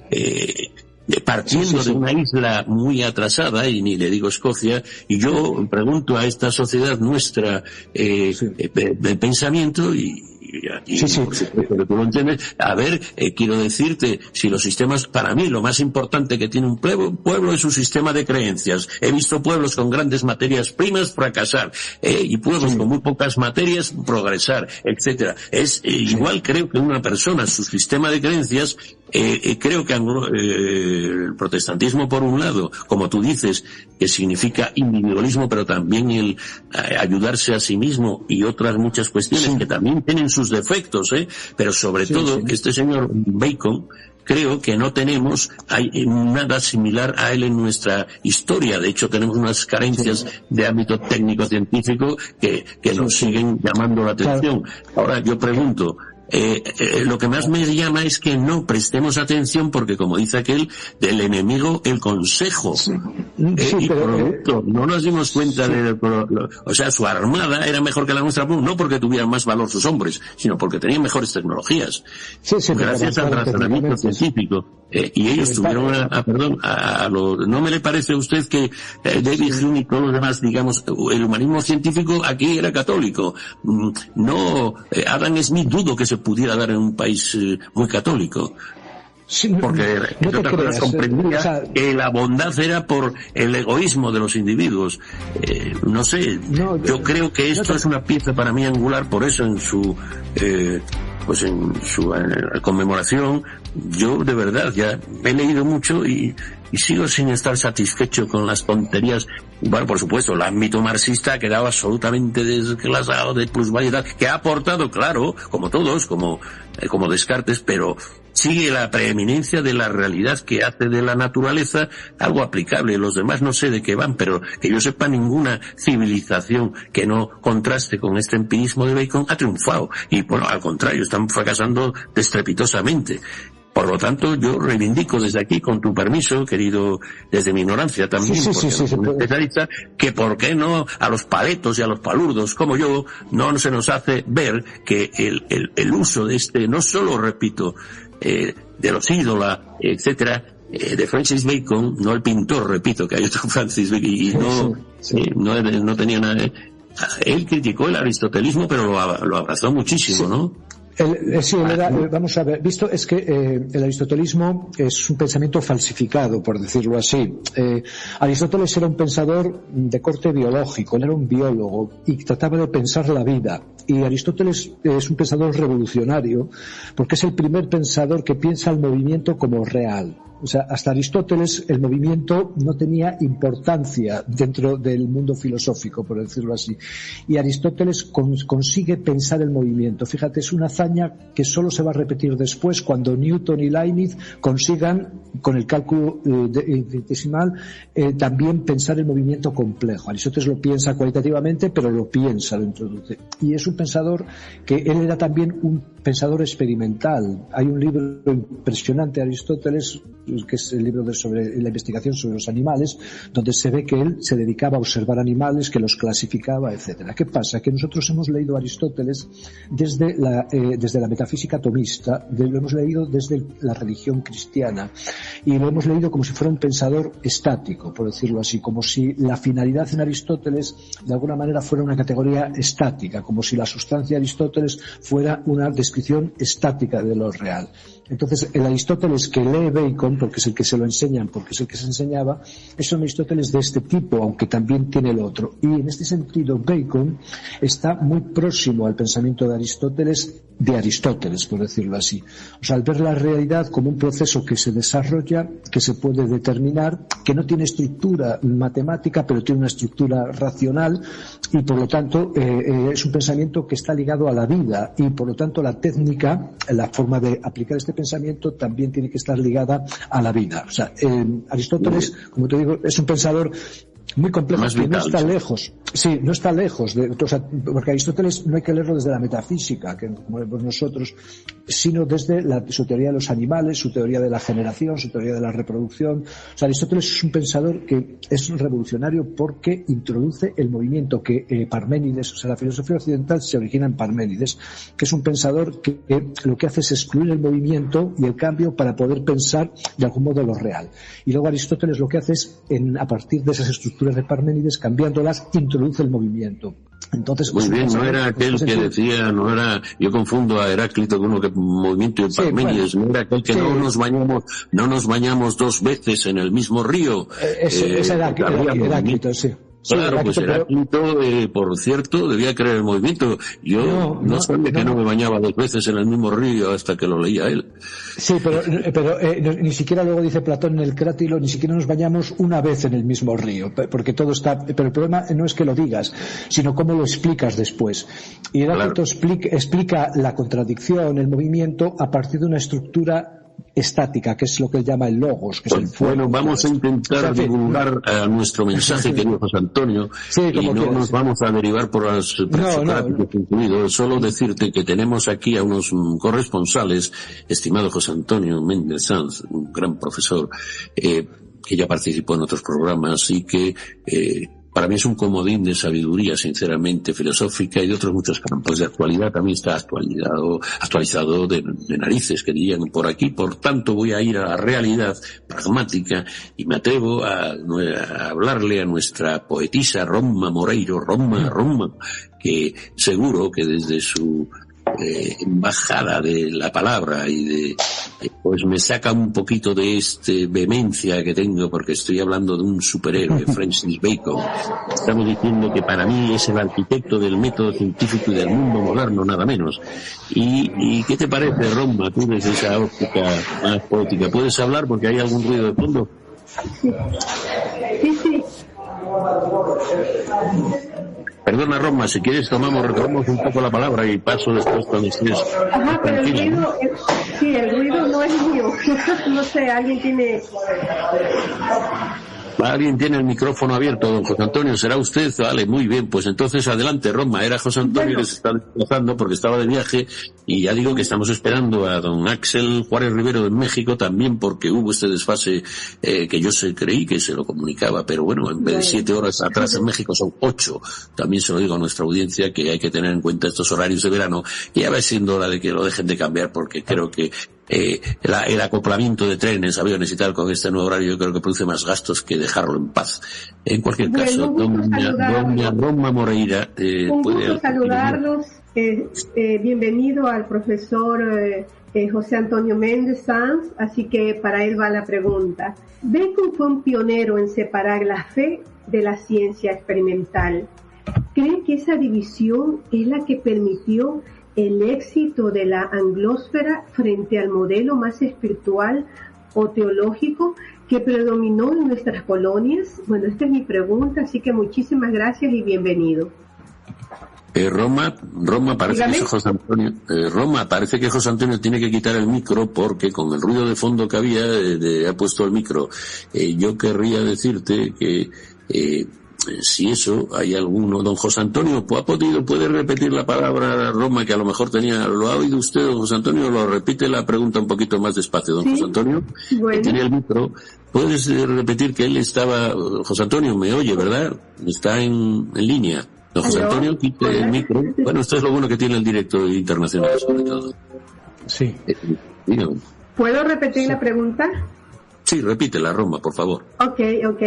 partiendo de una isla muy atrasada, y ni le digo Escocia, y yo pregunto a esta sociedad nuestra de pensamiento pero tú lo entiendes. A ver, quiero decirte, si los sistemas, para mí lo más importante que tiene un pueblo es su sistema de creencias. He visto pueblos con grandes materias primas fracasar, y pueblos con muy pocas materias progresar, etcétera. Es igual, creo que una persona, su sistema de creencias, creo que el protestantismo por un lado, como tú dices, que significa individualismo, pero también el ayudarse a sí mismo, y otras muchas cuestiones que también tienen sus defectos, pero sobre todo este señor Bacon, creo que no tenemos nada similar a él en nuestra historia. De hecho, tenemos unas carencias de ámbito técnico-científico que nos siguen llamando la atención. Ahora, yo pregunto, lo que más me llama es que no prestemos atención, porque como dice aquel, del enemigo el consejo. Y por lo tanto, no nos dimos cuenta o sea, su armada era mejor que la nuestra, no porque tuvieran más valor sus hombres, sino porque tenían mejores tecnologías. Gracias al razonamiento científico. Y ellos tuvieron ¿no me le parece a usted que David Hume y todos los demás, digamos, el humanismo científico aquí era católico? Adam Smith dudo que se pudiera dar en un país muy católico. Porque entre otras cosas comprendía que la bondad era por el egoísmo de los individuos. No sé, yo creo que esto es una pieza para mí angular. Por eso en su conmemoración, yo de verdad ya he leído mucho y sigo sin estar satisfecho con las tonterías. Bueno, por supuesto, el ámbito marxista ha quedado absolutamente desglasado de plusvalía, que ha aportado, claro, como todos, como Descartes, pero sigue la preeminencia de la realidad que hace de la naturaleza algo aplicable. Los demás no sé de qué van, pero que yo sepa, ninguna civilización que no contraste con este empirismo de Bacon ha triunfado. Y bueno, al contrario, están fracasando estrepitosamente. Por lo tanto, yo reivindico desde aquí, con tu permiso, querido, desde mi ignorancia también, especialista, que por qué no a los paletos y a los palurdos como yo no se nos hace ver que el uso de no solo, repito, de los ídolos, etcétera, de Francis Bacon, no el pintor, repito, que hay otro Francis Bacon, y no tenía nada. Él criticó el aristotelismo, pero lo abrazó muchísimo, ¿no? Vamos a ver, visto es que el aristotelismo es un pensamiento falsificado, por decirlo así. Aristóteles era un pensador de corte biológico, él era un biólogo y trataba de pensar la vida. Y Aristóteles es un pensador revolucionario porque es el primer pensador que piensa el movimiento como real. O sea, hasta Aristóteles el movimiento no tenía importancia dentro del mundo filosófico, por decirlo así. Y Aristóteles consigue pensar el movimiento. Fíjate, es una hazaña que solo se va a repetir después cuando Newton y Leibniz consigan, con el cálculo infinitesimal, también pensar el movimiento complejo. Aristóteles lo piensa cualitativamente, pero lo piensa, lo introduce. Y es un pensador que él era también un pensador experimental. Hay un libro impresionante de Aristóteles, que es el libro sobre la investigación sobre los animales, donde se ve que él se dedicaba a observar animales, que los clasificaba, etcétera. ¿Qué pasa? Que nosotros hemos leído a Aristóteles desde la metafísica tomista, lo hemos leído desde la religión cristiana, y lo hemos leído como si fuera un pensador estático, por decirlo así, como si la finalidad en Aristóteles de alguna manera fuera una categoría estática, como si la sustancia de Aristóteles fuera una descripción estática de lo real. Entonces, el Aristóteles que lee Bacon, porque es el que se lo enseñan, porque es el que se enseñaba, es un Aristóteles de este tipo, aunque también tiene el otro. Y en este sentido, Bacon está muy próximo al pensamiento de Aristóteles, por decirlo así. O sea, al ver la realidad como un proceso que se desarrolla, que se puede determinar, que no tiene estructura matemática, pero tiene una estructura racional, y por lo tanto es un pensamiento que está ligado a la vida, y por lo tanto la técnica, la forma de aplicar este pensamiento también tiene que estar ligada a la vida. O sea, Aristóteles, como te digo, es un pensador muy complejo, que no está lejos. Sí, no está lejos. Porque Aristóteles no hay que leerlo desde la metafísica, que como vemos nosotros, sino desde su teoría de los animales, su teoría de la generación, su teoría de la reproducción. O sea, Aristóteles es un pensador que es un revolucionario porque introduce el movimiento que Parménides, o sea, la filosofía occidental se origina en Parménides, que es un pensador que lo que hace es excluir el movimiento y el cambio para poder pensar de algún modo lo real. Y luego Aristóteles lo que hace es, a partir de esas estructuras de Parménides, cambiándolas, introduce el movimiento. Entonces, muy bien, no era aquel que decía, yo confundo a Heráclito con uno que movimiento de Parménides, sí, bueno, no era aquel que no nos bañamos 2 veces en el mismo río. Es Heráclito, sí. Claro, pues Heráclito, por cierto, debía creer el movimiento. Yo no sabía que no me bañaba 2 veces en el mismo río hasta que lo leía él. Sí, pero ni siquiera luego dice Platón en el Crátilo, ni siquiera nos bañamos una vez en el mismo río, porque todo está. Pero el problema no es que lo digas, sino cómo lo explicas después. Y Heráclito explica la contradicción, el movimiento, a partir de una estructura estática, que es lo que él llama el logos, que es el fuego. Bueno, vamos a intentar divulgar nuestro mensaje, querido José Antonio, y no nos vamos a derivar por las presocráticos incluidos. Solo decirte que tenemos aquí a unos corresponsales, estimado José Antonio Méndez Sanz, un gran profesor, que ya participó en otros programas y que para mí es un comodín de sabiduría, sinceramente, filosófica y de otros muchos campos. De actualidad también está actualizado de narices, que dirían por aquí. Por tanto, voy a ir a la realidad pragmática y me atrevo a hablarle a nuestra poetisa Roma Moreiro, Roma, que seguro que desde su embajada de la palabra y pues me saca un poquito de vehemencia que tengo, porque estoy hablando de un superhéroe, Francis Bacon. Estamos diciendo que para mí es el arquitecto del método científico y del mundo moderno, nada menos. ¿Y qué te parece, Roma, tú desde esa óptica más poética? ¿Puedes hablar porque hay algún ruido de fondo? Sí. Perdona, Roma, si quieres retomamos un poco la palabra y paso después cuando estés. Ajá, pero el ruido no es mío. No sé, alguien tiene el micrófono abierto, don José Antonio. ¿Será usted? Vale, muy bien. Pues entonces adelante, Roma. Era José Antonio que se está desplazando porque estaba de viaje, y ya digo que estamos esperando a don Axel Juárez Rivero de México, también porque hubo este desfase que yo creí que se lo comunicaba, pero bueno, en vez de 7 horas atrás en México son 8. También se lo digo a nuestra audiencia que hay que tener en cuenta estos horarios de verano, y ya va siendo hora de que lo dejen de cambiar, porque creo que el acoplamiento de trenes, aviones y tal con este nuevo horario yo creo que produce más gastos que dejarlo en paz. En cualquier caso, doña Roma Moreira, un gusto saludarlos. Bienvenido al profesor José Antonio Méndez Sanz. Así que para él va la pregunta. Bacon fue un pionero en separar la fe de la ciencia experimental. ¿Cree que esa división es la que permitió el éxito de la anglósfera frente al modelo más espiritual o teológico que predominó en nuestras colonias? Bueno, esta es mi pregunta, así que muchísimas gracias y bienvenido. Roma, parece que José Antonio, parece que José Antonio tiene que quitar el micro porque con el ruido de fondo que había, ha puesto el micro. Yo querría decirte que, si eso, hay alguno, don José Antonio, puede repetir la palabra Roma, que a lo mejor ¿lo ha oído usted, don José Antonio? Lo repite la pregunta un poquito más despacio, don José Antonio, bueno. Que tiene el micro. ¿Puedes repetir que él José Antonio me oye, verdad? Está en línea. Don José Antonio, quite el micro. Bueno, esto es lo bueno que tiene el directo internacional, sobre todo. Sí. ¿Puedo repetir la pregunta? Sí, repítela, Roma, por favor. Ok.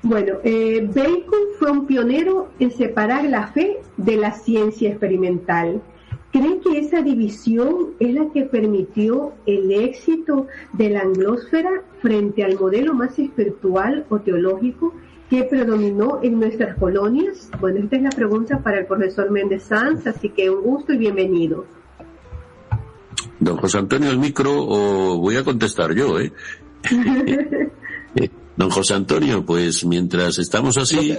Bueno, Bacon fue un pionero en separar la fe de la ciencia experimental. ¿Cree que esa división es la que permitió el éxito de la anglósfera frente al modelo más espiritual o teológico que predominó en nuestras colonias? Bueno, esta es la pregunta para el profesor Méndez Sanz, así que un gusto y bienvenido. Don José Antonio, el micro, o voy a contestar yo, Don José Antonio, pues mientras estamos así...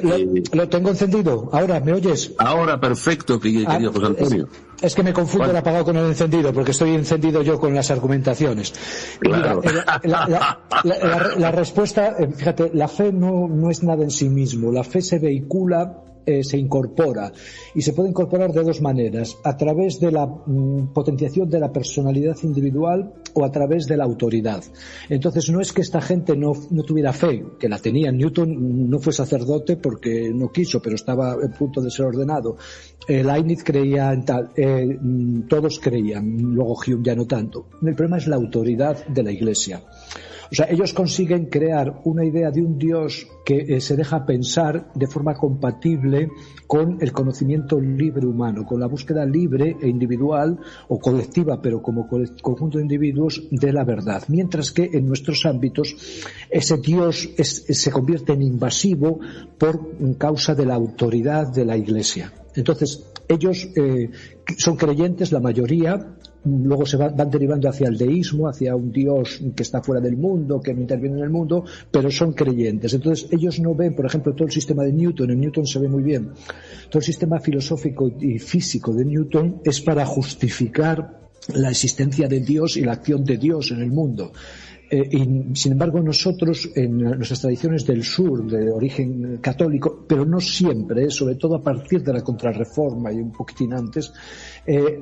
Lo tengo encendido. Ahora, ¿me oyes? Ahora, perfecto, querido José Antonio. Es que me confundo el apagado con el encendido, porque estoy encendido yo con las argumentaciones. Claro. Mira, la respuesta, fíjate, la fe no es nada en sí mismo. La fe se vehicula, se incorpora, y se puede incorporar de dos maneras: a través de la potenciación de la personalidad individual o a través de la autoridad. Entonces no es que esta gente no tuviera fe, que la tenía. Newton no fue sacerdote porque no quiso, pero estaba a punto de ser ordenado. Leibniz creía en tal, todos creían, luego Hume ya no tanto. El problema es la autoridad de la Iglesia. O sea, ellos consiguen crear una idea de un Dios que se deja pensar de forma compatible con el conocimiento libre humano, con la búsqueda libre e individual o colectiva, pero como conjunto de individuos, de la verdad. Mientras que en nuestros ámbitos ese Dios se convierte en invasivo por causa de la autoridad de la Iglesia. Entonces, ellos son creyentes, la mayoría. Luego se van derivando hacia el deísmo, hacia un Dios que está fuera del mundo, que no interviene en el mundo, pero son creyentes. Entonces ellos no ven, por ejemplo, todo el sistema de Newton. En Newton se ve muy bien. Todo el sistema filosófico y físico de Newton es para justificar la existencia de Dios y la acción de Dios en el mundo. Y sin embargo nosotros en nuestras tradiciones del sur de origen católico, pero no siempre, sobre todo a partir de la Contrarreforma y un poquitín antes,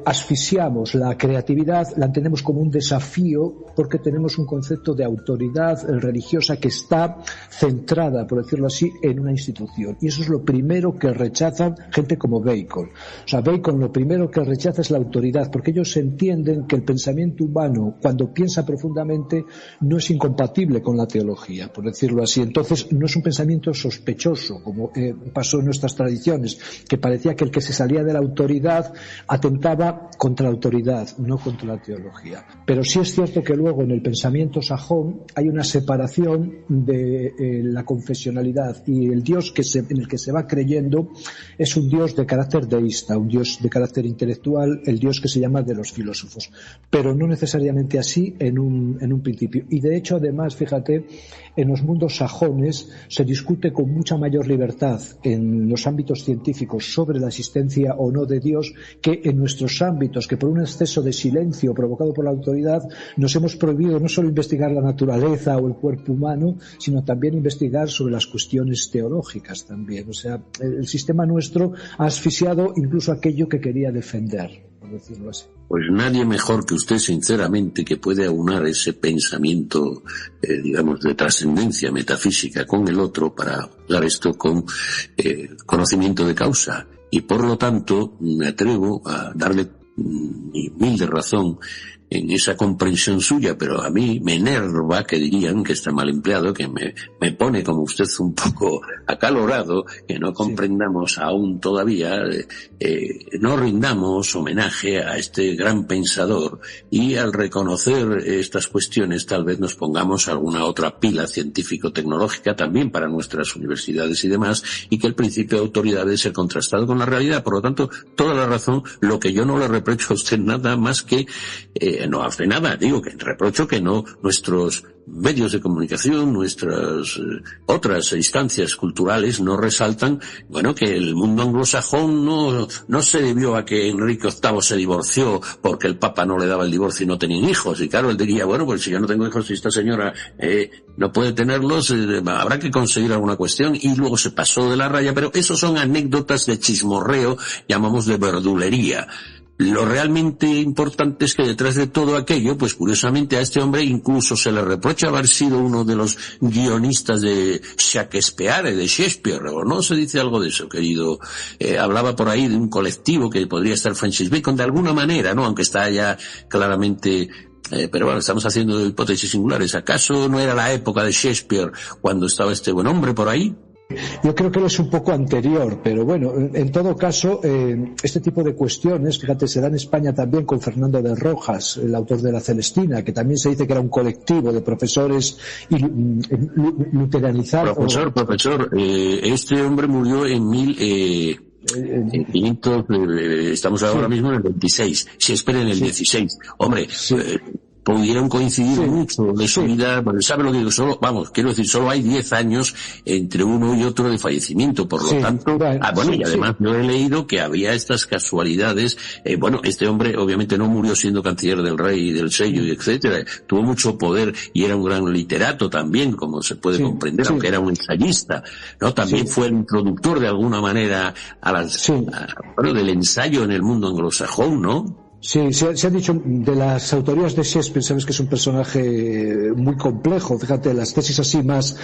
asfixiamos la creatividad, la entendemos como un desafío porque tenemos un concepto de autoridad religiosa que está centrada, por decirlo así, en una institución. Y eso es lo primero que rechazan gente como Bacon. O sea, Bacon lo primero que rechaza es la autoridad, porque ellos entienden que el pensamiento humano, cuando piensa profundamente, no es incompatible con la teología, por decirlo así. Entonces no es un pensamiento sospechoso, como pasó en nuestras tradiciones, que parecía que el que se salía de la autoridad atentaba contra la autoridad, no contra la teología. Pero sí es cierto que luego en el pensamiento sajón hay una separación de la confesionalidad, y el Dios en el que se va creyendo es un Dios de carácter deísta, un Dios de carácter intelectual, el Dios que se llama de los filósofos, pero no necesariamente así en un principio. Y de hecho, además, fíjate, en los mundos sajones se discute con mucha mayor libertad en los ámbitos científicos sobre la existencia o no de Dios que en nuestros ámbitos, que por un exceso de silencio provocado por la autoridad nos hemos prohibido no solo investigar la naturaleza o el cuerpo humano, sino también investigar sobre las cuestiones teológicas también. O sea, el sistema nuestro ha asfixiado incluso aquello que quería defender, por decirlo así. Pues nadie mejor que usted, sinceramente, que puede aunar ese pensamiento, digamos, de trascendencia metafísica con el otro para dar esto con conocimiento de causa. Y por lo tanto, me atrevo a darle mi humilde razón en esa comprensión suya, pero a mí me enerva, que dirían que está mal empleado, que me pone como usted un poco acalorado, que no comprendamos aún todavía, no rindamos homenaje a este gran pensador, y al reconocer estas cuestiones tal vez nos pongamos alguna otra pila científico-tecnológica también para nuestras universidades y demás, y que el principio de autoridad debe ser contrastado con la realidad. Por lo tanto, toda la razón. Lo que yo no le reprocho a usted nada más que no hace nada. Digo que reprocho que no nuestros medios de comunicación, nuestras otras instancias culturales no resaltan, bueno, que el mundo anglosajón no se debió a que Enrique VIII se divorció porque el Papa no le daba el divorcio y no tenían hijos. Y claro, él diría, bueno, pues si yo no tengo hijos y esta señora no puede tenerlos, habrá que conseguir alguna cuestión. Y luego se pasó de la raya, pero eso son anécdotas de chismorreo, llamamos de verdulería. Lo realmente importante es que detrás de todo aquello, pues curiosamente a este hombre incluso se le reprocha haber sido uno de los guionistas de Shakespeare, o no se dice algo de eso, querido. Hablaba por ahí de un colectivo que podría estar Francis Bacon de alguna manera, ¿no? Aunque está ya claramente... pero bueno, estamos haciendo hipótesis singulares. ¿Acaso no era la época de Shakespeare cuando estaba este buen hombre por ahí? Yo creo que él es un poco anterior, pero bueno, en todo caso, este tipo de cuestiones, fíjate, se da en España también con Fernando de Rojas, el autor de La Celestina, que también se dice que era un colectivo de profesores luteranizados. Profesor, este hombre murió en 1500, estamos ahora mismo en el 26, Shakespeare en el 16. Hombre, pudieron coincidir mucho de su vida, pero ¿sabe lo que digo? Solo hay 10 años entre uno y otro de fallecimiento, por lo tanto, y además yo he leído que había estas casualidades. Este hombre obviamente no murió siendo canciller del rey y del sello y etcétera, tuvo mucho poder y era un gran literato también, como se puede comprender, aunque era un ensayista, ¿no? También fue el introductor de alguna manera del ensayo en el mundo anglosajón, ¿no? Sí, se ha dicho de las autorías de Shakespeare, sabes que es un personaje muy complejo. Fíjate, las tesis así más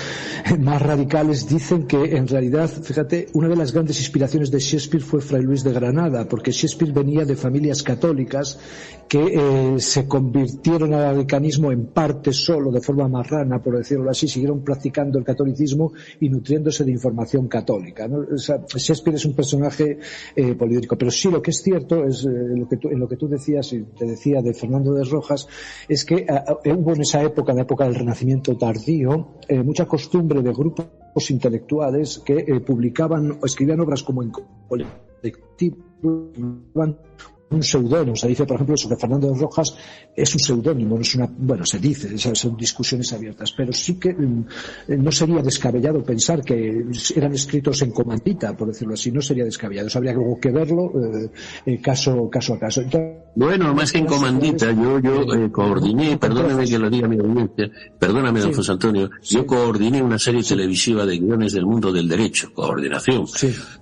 radicales dicen que en realidad, fíjate, una de las grandes inspiraciones de Shakespeare fue Fray Luis de Granada, porque Shakespeare venía de familias católicas que se convirtieron al anglicanismo en parte solo, de forma marrana, por decirlo así, siguieron practicando el catolicismo y nutriéndose de información católica, ¿no? O sea, Shakespeare es un personaje político, pero sí lo que es cierto es en lo que tú decías, y te decía de Fernando de Rojas, es que hubo en esa época, en la época del Renacimiento tardío, mucha costumbre de grupos intelectuales que publicaban o escribían obras como en colectivo, un seudónimo. Se dice, por ejemplo, sobre Fernando de Rojas, es un seudónimo, no es se dice, son discusiones abiertas, pero sí que no sería descabellado pensar que eran escritos en comandita, por decirlo así, no sería descabellado, habría algo que verlo caso a caso. Entonces, bueno, más que en comandita, yo coordiné, perdóname que lo diga mi audiencia, perdóname, don José Antonio, yo coordiné una serie televisiva de guiones del mundo del derecho, coordinación.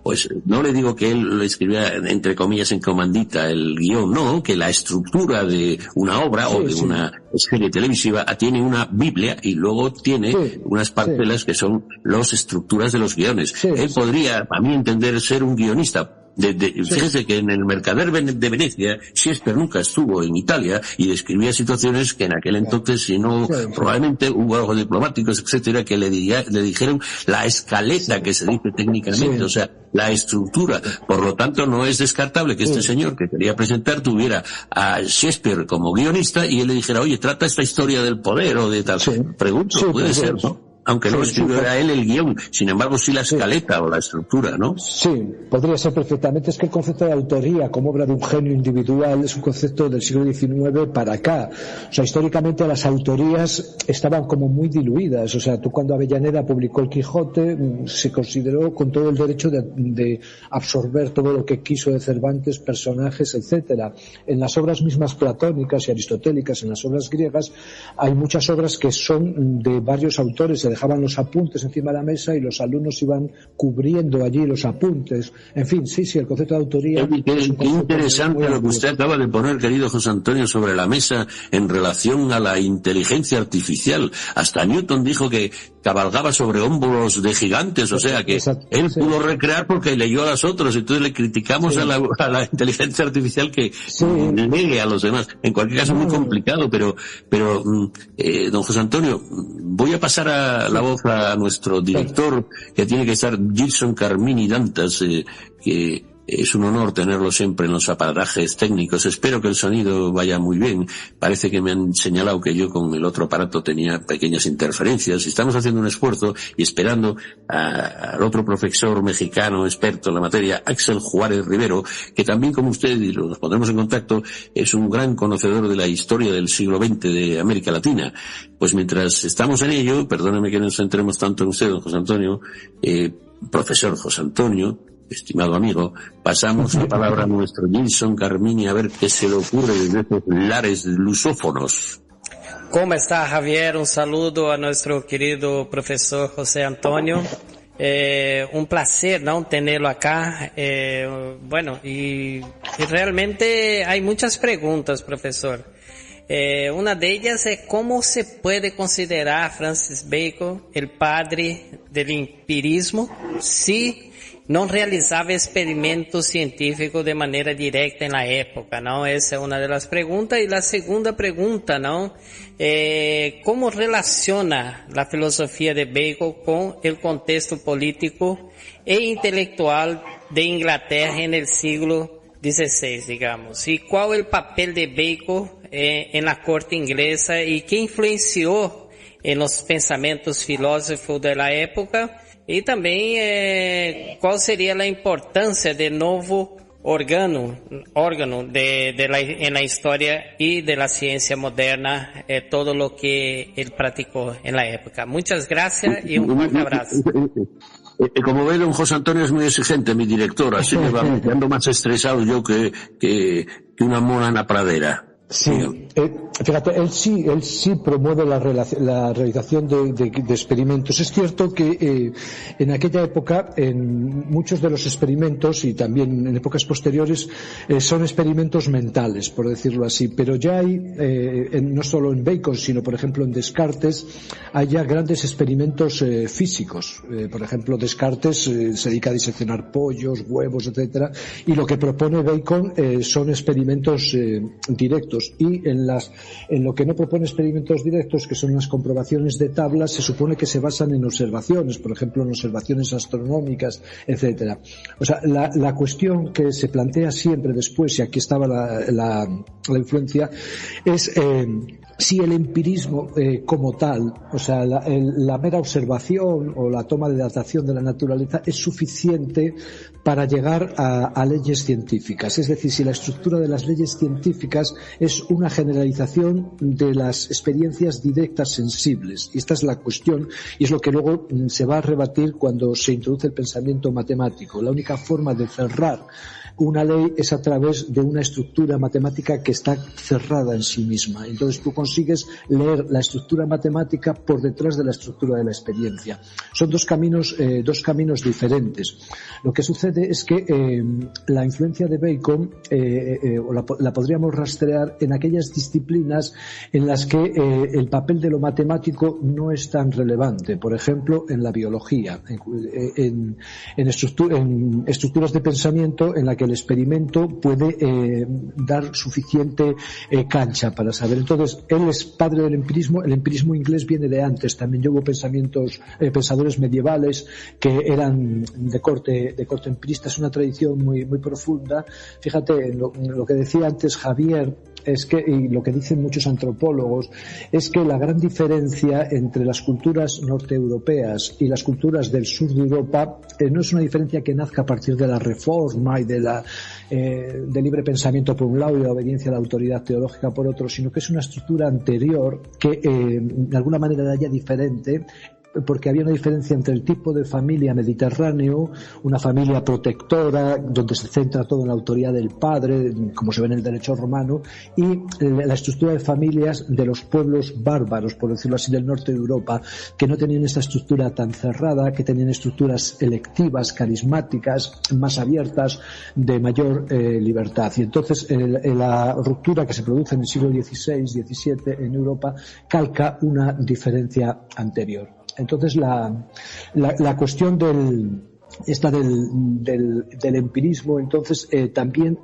Pues no le digo que él lo escribía entre comillas en comandita el guión, no, que la estructura de una obra o de una serie televisiva tiene una Biblia y luego tiene unas parcelas que son las estructuras de los guiones. Él podría, a mi entender, ser un guionista. Fíjese que en el Mercader de Venecia Shakespeare nunca estuvo en Italia y describía situaciones que en aquel entonces, si no, probablemente hubo algo diplomáticos, etcétera, que le dijeron la escaleta, que se dice técnicamente, o sea, la estructura. Por lo tanto, no es descartable que este señor que quería presentar tuviera a Shakespeare como guionista y él le dijera, oye, trata esta historia del poder o de tal. Pregunto, puede ser, ¿no? Aunque no escribiera él el guión, sin embargo sí la escaleta o la estructura, ¿no? Sí, podría ser perfectamente. Es que el concepto de autoría como obra de un genio individual es un concepto del siglo XIX para acá. O sea, históricamente las autorías estaban como muy diluidas. O sea, tú cuando Avellaneda publicó El Quijote, se consideró con todo el derecho de absorber todo lo que quiso de Cervantes, personajes, etcétera. En las obras mismas platónicas y aristotélicas, en las obras griegas, hay muchas obras que son de varios autores, se dejaban los apuntes encima de la mesa y los alumnos iban cubriendo allí los apuntes. En fin, sí, el concepto de autoría... Qué interesante lo que usted acaba de poner, querido José Antonio, sobre la mesa en relación a la inteligencia artificial. Hasta Newton dijo que cabalgaba sobre hombros de gigantes, o sea que él pudo recrear porque leyó a los otros, entonces le criticamos a la inteligencia artificial que negue a los demás. En cualquier caso, muy complicado, pero don José Antonio, voy a pasar la voz a nuestro director, que tiene que estar Gilson Carmini Dantas, que Es un honor tenerlo siempre en los aparajes técnicos. Espero que el sonido vaya muy bien. Parece que me han señalado que yo con el otro aparato tenía pequeñas interferencias. Estamos haciendo un esfuerzo y esperando al otro profesor mexicano experto en la materia, Axel Juárez Rivero, que también, como usted, y nos pondremos en contacto, es un gran conocedor de la historia del siglo XX de América Latina. Pues mientras estamos en ello, perdóneme que nos centremos tanto en usted, don José Antonio, profesor José Antonio, estimado amigo, pasamos la palabra a nuestro Gilson Carmini a ver qué se le ocurre desde estos lares lusófonos. ¿Cómo está, Javier? Un saludo a nuestro querido profesor José Antonio. Un placer, ¿no?, tenerlo acá. Bueno, y realmente hay muchas preguntas, profesor. Una de ellas es cómo se puede considerar a Francis Bacon el padre del empirismo si no realizaba experimentos científicos de manera directa en la época, ¿no? Esa es una de las preguntas. Y la segunda pregunta, ¿no? ¿Cómo relaciona la filosofía de Bacon con el contexto político e intelectual de Inglaterra en el siglo XVI, digamos? ¿Y cuál es el papel de Bacon en la corte inglesa y qué influenció en los pensamientos filósofos de la época? Y también, ¿cuál sería la importancia del nuevo órgano en la historia y de la ciencia moderna, todo lo que él practicó en la época? Muchas gracias y un fuerte abrazo. Como ve, don José Antonio es muy exigente, mi director, así me va quedando más estresado yo que una mona en la pradera. Sí, fíjate, él sí promueve la realización de experimentos. Es cierto que en aquella época, en muchos de los experimentos y también en épocas posteriores, son experimentos mentales, por decirlo así. Pero ya hay, no solo en Bacon, sino por ejemplo en Descartes, hay ya grandes experimentos físicos. Por ejemplo, Descartes se dedica a diseccionar pollos, huevos, etcétera, y lo que propone Bacon son experimentos directos. Y en lo que no propone experimentos directos, que son las comprobaciones de tablas, se supone que se basan en observaciones, por ejemplo en observaciones astronómicas, etcétera. O sea, la cuestión que se plantea siempre después, y aquí estaba la influencia, es si el empirismo como tal, o sea, la mera observación o la toma de datación de la naturaleza es suficiente para llegar a leyes científicas. Es decir, si la estructura de las leyes científicas es una generalización de las experiencias directas sensibles. Y esta es la cuestión, y es lo que luego se va a rebatir cuando se introduce el pensamiento matemático. La única forma de cerrar una ley es a través de una estructura matemática que está cerrada en sí misma. Entonces tú consigues leer la estructura matemática por detrás de la estructura de la experiencia. Son dos caminos diferentes. Lo que sucede es que la influencia de Bacon la podríamos rastrear en aquellas disciplinas en las que el papel de lo matemático no es tan relevante. Por ejemplo, en la biología, en estructuras de pensamiento en la que el experimento puede dar suficiente cancha para saber. Entonces, él es padre del empirismo. El empirismo inglés viene de antes. También ya hubo pensadores medievales que eran de corte empirista. Es una tradición muy, muy profunda. Fíjate, lo que decía antes Javier, es que, y lo que dicen muchos antropólogos, es que la gran diferencia entre las culturas norteeuropeas y las culturas del sur de Europa no es una diferencia que nazca a partir de la reforma y de libre pensamiento por un lado y la obediencia a la autoridad teológica por otro, sino que es una estructura anterior que de alguna manera era ya diferente, porque había una diferencia entre el tipo de familia mediterráneo, una familia protectora, donde se centra todo en la autoridad del padre, como se ve en el derecho romano, y la estructura de familias de los pueblos bárbaros, por decirlo así, del norte de Europa, que no tenían esta estructura tan cerrada, que tenían estructuras electivas, carismáticas, más abiertas, de mayor libertad. Y entonces la ruptura que se produce en el siglo XVI, XVII en Europa calca una diferencia anterior. Entonces la cuestión esta del empirismo, entonces también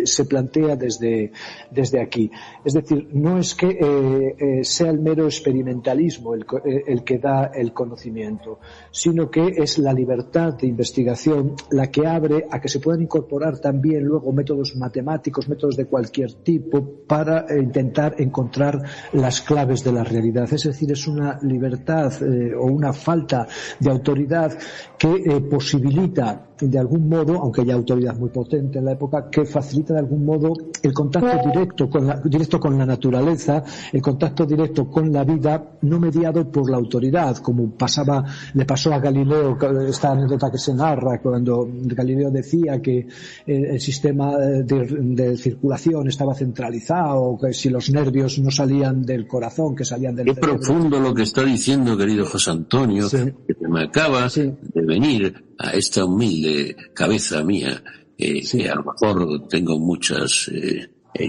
se plantea desde aquí. Es decir, no es que sea el mero experimentalismo el que da el conocimiento, sino que es la libertad de investigación la que abre a que se puedan incorporar también luego métodos matemáticos, métodos de cualquier tipo, para intentar encontrar las claves de la realidad. Es decir, es una libertad o una falta de autoridad que posibilita de algún modo, aunque haya autoridad muy potente en la época, que facilita de algún modo el contacto directo con la naturaleza, el contacto directo con la vida, no mediado por la autoridad, como le pasó a Galileo, esta anécdota que se narra cuando Galileo decía que el sistema de circulación estaba centralizado, que si los nervios no salían del corazón, que salían del cerebro. Qué profundo lo que está diciendo, querido José Antonio, sí, que me acaba de venir a esta humilde cabeza mía, sí, que a lo mejor tengo muchas,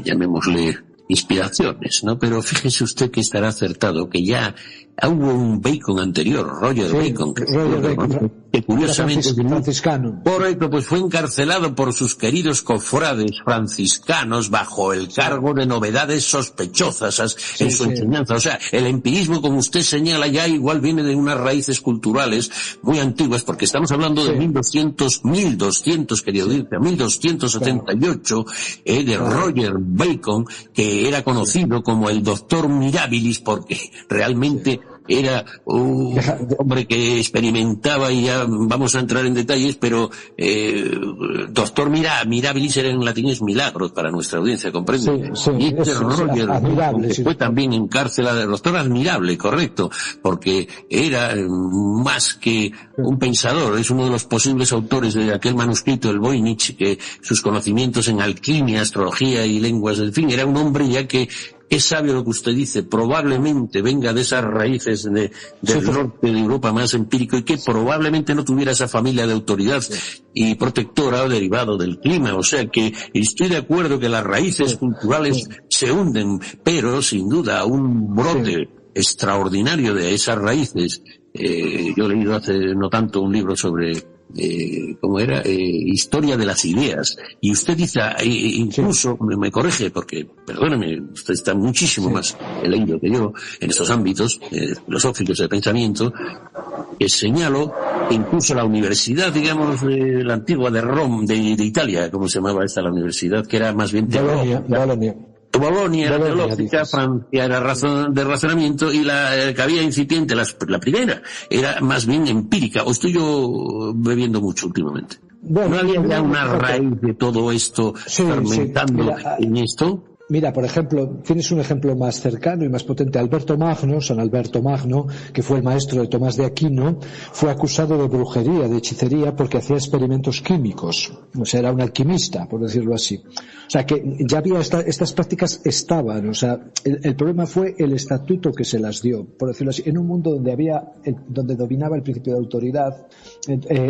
llamémosle, inspiraciones, ¿no? Pero fíjese usted que estará acertado, que ya hubo un Bacon anterior, Roger Bacon, que curiosamente franciscano. Correcto, pues fue encarcelado por sus queridos cofrades franciscanos bajo el cargo de novedades sospechosas en su enseñanza. O sea, el empirismo, como usted señala, ya igual viene de unas raíces culturales muy antiguas, porque estamos hablando de 1200, querido Dirce, 1278, de Roger Bacon, que era conocido como el doctor Mirabilis, porque realmente era un hombre que experimentaba, y ya vamos a entrar en detalles, pero doctor Mirabilis era en latín es milagros para nuestra audiencia, ¿comprende? Y Roger, que fue también encarcelado, doctor admirable, correcto, porque era más que un pensador, es uno de los posibles autores de aquel manuscrito, el Voynich, que sus conocimientos en alquimia, astrología y lenguas, en fin, era un hombre ya que es sabio lo que usted dice, probablemente venga de esas raíces del norte de Europa más empírico, y que probablemente no tuviera esa familia de autoridad y protectora derivado del clima. O sea que estoy de acuerdo que las raíces culturales se hunden, pero sin duda un brote extraordinario de esas raíces. Yo he leído hace no tanto un libro sobre historia de las ideas, y usted dice, incluso me corrige, porque perdóneme, usted está muchísimo más leído que yo en estos ámbitos filosóficos de pensamiento, que señalo que incluso la universidad, digamos, la antigua de Roma, de Italia, ¿cómo se llamaba esta la universidad? Que era más bien Bolonia era teológica, Francia era de razonamiento, y la que había incipiente, la primera, era más bien empírica. ¿O estoy yo bebiendo mucho últimamente? Bueno, ¿no había ya una raíz de todo esto fermentando en esto? Mira, por ejemplo, tienes un ejemplo más cercano y más potente. San Alberto Magno, que fue el maestro de Tomás de Aquino, fue acusado de brujería, de hechicería, porque hacía experimentos químicos. O sea, era un alquimista, por decirlo así. O sea, que ya había estas prácticas estaban. O sea, el problema fue el estatuto que se las dio, por decirlo así. En un mundo donde dominaba el principio de autoridad,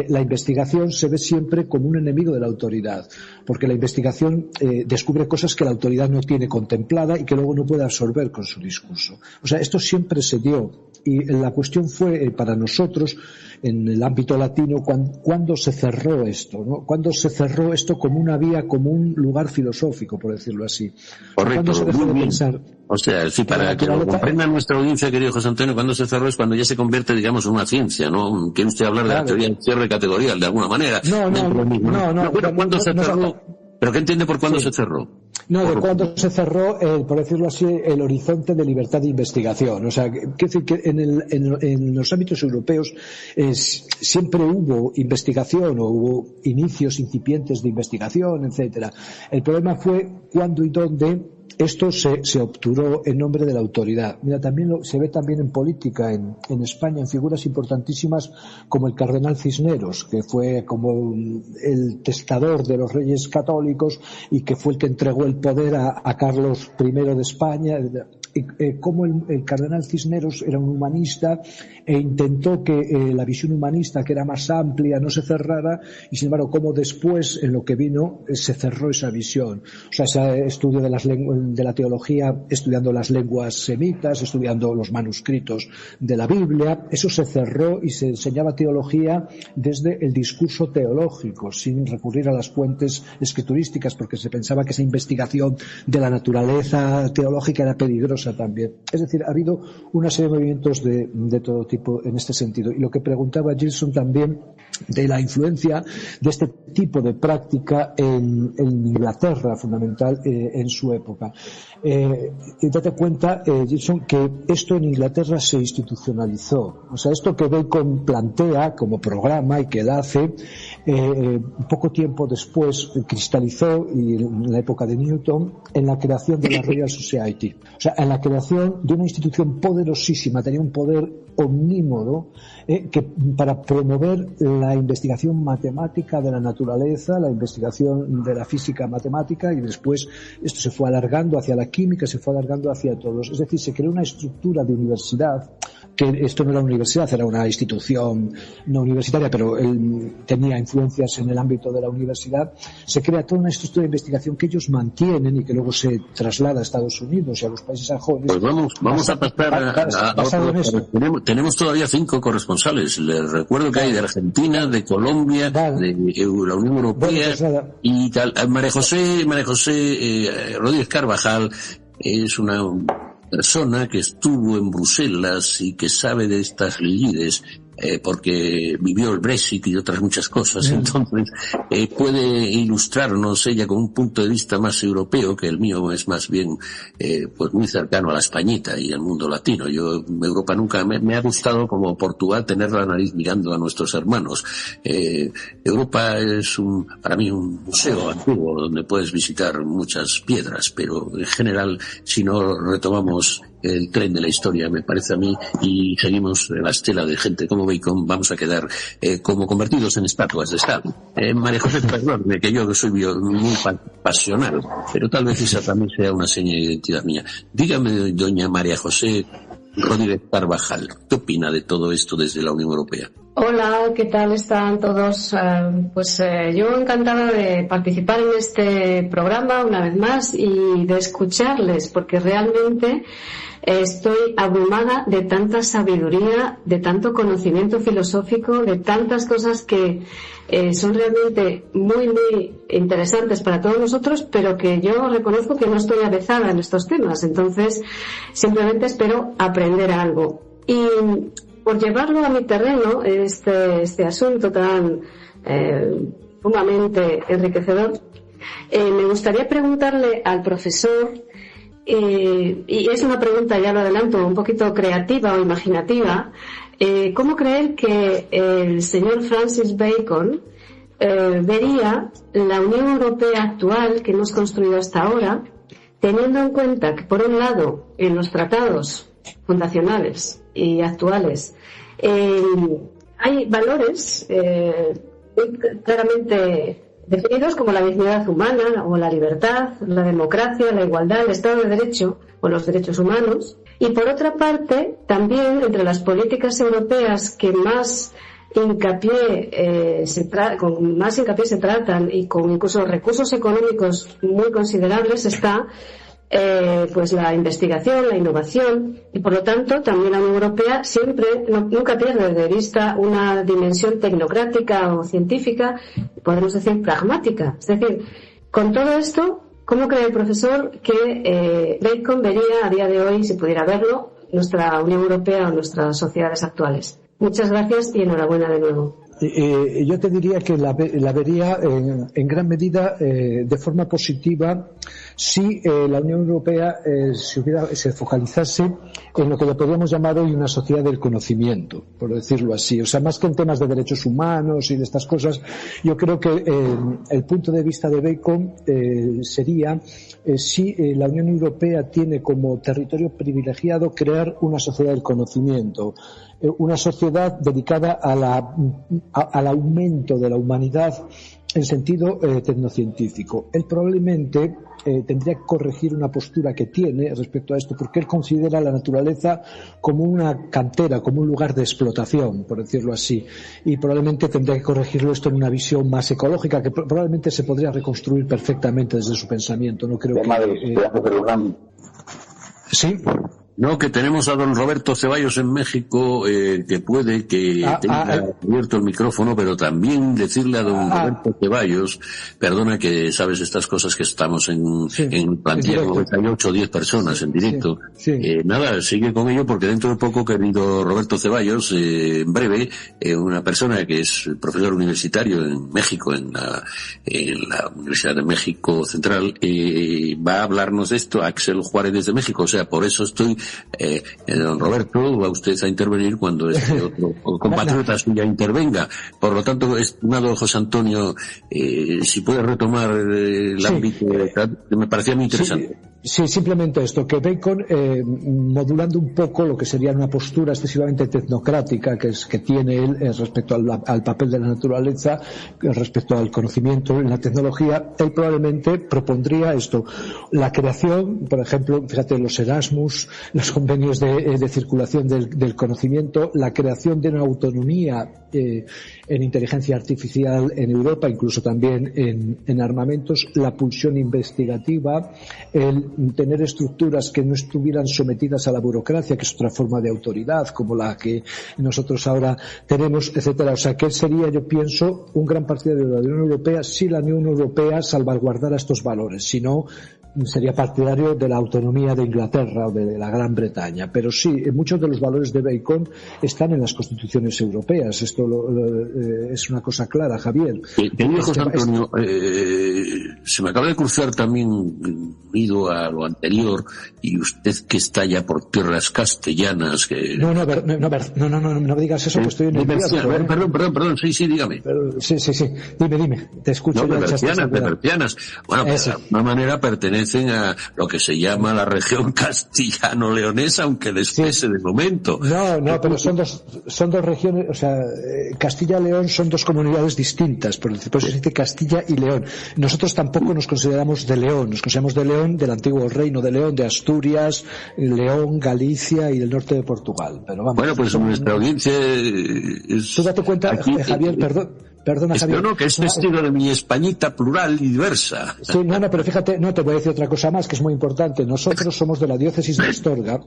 la investigación se ve siempre como un enemigo de la autoridad, porque la investigación descubre cosas que la autoridad no tiene contemplada y que luego no puede absorber con su discurso. O sea, esto siempre se dio, y la cuestión fue para nosotros en el ámbito latino cuando se cerró esto, ¿no? Cuando se cerró esto como una vía, como un lugar filosófico, por decirlo así. Correcto, cuando se dejó de pensar. O sea, sí, para que lo comprenda nuestra audiencia, querido José Antonio, cuando se cerró es cuando ya se convierte, digamos, en una ciencia, ¿no? Quiere usted hablar de la teoría del cierre categorial, de alguna manera. No. ¿Cuándo se cerró? ¿Pero qué entiende por cuándo se cerró? No, de cuándo se cerró, por decirlo así, el horizonte de libertad de investigación. O sea, quiero decir que en los ámbitos europeos siempre hubo investigación, o hubo inicios incipientes de investigación, etcétera. El problema fue cuándo y dónde esto se obturó en nombre de la autoridad. Mira, también se ve también en política en España, en figuras importantísimas como el cardenal Cisneros, que fue como el testador de los reyes católicos y que fue el que entregó el poder a Carlos I de España. cómo el cardenal Cisneros era un humanista e intentó que la visión humanista, que era más amplia, no se cerrara, y sin embargo cómo después, en lo que vino, se cerró esa visión. O sea, ese estudio de la teología, estudiando las lenguas semitas, estudiando los manuscritos de la Biblia, eso se cerró y se enseñaba teología desde el discurso teológico, sin recurrir a las fuentes escriturísticas, porque se pensaba que esa investigación de la naturaleza teológica era peligrosa también. Es decir, ha habido una serie de movimientos de todo tipo en este sentido. Y lo que preguntaba Gilson también de la influencia de este tipo de práctica en Inglaterra, fundamental en su época. Y date cuenta, Gilson, que esto en Inglaterra se institucionalizó. O sea, esto que Bacon plantea como programa y que él hace, poco tiempo después cristalizó, y en la época de Newton, en la creación de la Royal Society. O sea, en la creación de una institución poderosísima, tenía un poder omnímodo, que para promover la investigación matemática de la naturaleza, la investigación de la física matemática, y después esto se fue alargando hacia la química, se fue alargando hacia todos. Es decir, se creó una estructura de universidad, que esto no era una universidad, era una institución no universitaria, pero él tenía influencias en el ámbito de la universidad. Se crea toda una estructura de investigación que ellos mantienen y que luego se traslada a Estados Unidos y a los países sajones. Pues vamos a pasar a tenemos todavía 5 corresponsales. Les recuerdo que hay de Argentina, de Colombia, de la Unión Europea, y tal. María José Rodríguez Carvajal es una persona que estuvo en Bruselas y que sabe de estas lides, porque vivió el Brexit y otras muchas cosas. Entonces puede ilustrarnos ella con un punto de vista más europeo, que el mío es más bien pues muy cercano a la Españita y al mundo latino. Yo, Europa nunca me ha gustado, como Portugal, tener la nariz mirando a nuestros hermanos. Europa es para mí un museo antiguo donde puedes visitar muchas piedras, pero en general, si no retomamos el tren de la historia, me parece a mí, y seguimos la estela de gente como Bacon, vamos a quedar como convertidos en estatuas de Estado. María José, perdónme, que yo soy muy pasional, pero tal vez esa también sea una seña de identidad mía. Dígame, doña María José Rodríguez Carvajal, ¿qué opina de todo esto desde la Unión Europea? Hola, ¿qué tal están todos? Yo encantada de participar en este programa una vez más y de escucharles, porque realmente estoy abrumada de tanta sabiduría, de tanto conocimiento filosófico, de tantas cosas que son realmente muy, muy interesantes para todos nosotros, pero que yo reconozco que no estoy avezada en estos temas. Entonces, simplemente espero aprender algo. Y por llevarlo a mi terreno, este asunto tan sumamente enriquecedor, me gustaría preguntarle al profesor, y es una pregunta, ya lo adelanto, un poquito creativa o imaginativa, ¿cómo cree que el señor Francis Bacon vería la Unión Europea actual que hemos construido hasta ahora, teniendo en cuenta que, por un lado, en los tratados fundacionales y actuales hay valores muy claramente definidos, como la dignidad humana o la libertad, la democracia, la igualdad, el Estado de Derecho o los derechos humanos, y por otra parte también entre las políticas europeas que más hincapié con más hincapié se tratan, y con incluso recursos económicos muy considerables, está pues la investigación, la innovación, y por lo tanto también la Unión Europea nunca pierde de vista una dimensión tecnocrática o científica, podemos decir pragmática. Es decir, con todo esto, ¿cómo cree el profesor que Bacon vería a día de hoy, si pudiera verlo, nuestra Unión Europea o nuestras sociedades actuales? Muchas gracias y enhorabuena de nuevo. Yo te diría que la vería en gran medida de forma positiva si la Unión Europea se focalizase en lo que le podríamos llamar hoy una sociedad del conocimiento, por decirlo así. O sea, más que en temas de derechos humanos y de estas cosas, yo creo que el punto de vista de Bacon sería si la Unión Europea tiene como territorio privilegiado crear una sociedad del conocimiento, una sociedad dedicada al aumento de la humanidad en sentido tecnocientífico. Él probablemente tendría que corregir una postura que tiene respecto a esto, porque él considera la naturaleza como una cantera, como un lugar de explotación, por decirlo así, y probablemente tendría que corregirlo esto en una visión más ecológica, que probablemente se podría reconstruir perfectamente desde su pensamiento. No creo que... Sí. No, que tenemos a don Roberto Ceballos en México, que puede que tenga abierto el micrófono, pero también decirle a don Roberto Ceballos, perdona que sabes estas cosas que estamos en plantilla 98 o 10 personas en directo. Nada, sigue con ello porque dentro de poco, querido Roberto Ceballos, en breve, una persona que es profesor universitario en México, en la Universidad de México Central, va a hablarnos de esto, Axel Juárez desde México, o sea, por eso estoy don Roberto, va usted a intervenir cuando este otro compatriota suya intervenga. Por lo tanto, estimado José Antonio, si puede retomar el ámbito, que me parecía muy interesante. Sí, simplemente esto, que Bacon, modulando un poco lo que sería una postura excesivamente tecnocrática que tiene él respecto al papel de la naturaleza, respecto al conocimiento en la tecnología, él probablemente propondría esto, la creación, por ejemplo, fíjate, los Erasmus, los convenios de circulación del conocimiento, la creación de una autonomía en inteligencia artificial en Europa, incluso también en armamentos, la pulsión investigativa, el tener estructuras que no estuvieran sometidas a la burocracia, que es otra forma de autoridad, como la que nosotros ahora tenemos, etcétera. O sea, que él sería, yo pienso, un gran partidario de la Unión Europea si la Unión Europea salvaguardara estos valores. Si no, sería partidario de la autonomía de Inglaterra o de la Gran Bretaña. Pero sí, muchos de los valores de Bacon están en las constituciones europeas. Esto es una cosa clara, Javier. Querido José Antonio, se me acaba de cruzar también, ido a lo anterior, y usted que está ya por tierras castellanas, que... No me digas eso, que estoy en el Perdón, sí, dígame. Sí, dime, te escucho. De Bercianas. Bueno, pues de alguna manera pertenecen a lo que se llama la región castellano-leonesa, aunque les pese de momento. No, pero son dos regiones, o sea, Castilla y León son dos comunidades distintas, por eso se dice Castilla y León. Nosotros tampoco nos consideramos de León, nos consideramos de León, del antiguo reino de León, de Asturias, León, Galicia y del norte de Portugal. Pero vamos. Bueno, pues nuestra audiencia es... Tú date cuenta, aquí, Javier, perdona, Javier. No, que es testigo de mi Españita plural y diversa. Sí, pero fíjate, te voy a decir otra cosa más que es muy importante. Nosotros somos de la diócesis de Astorga,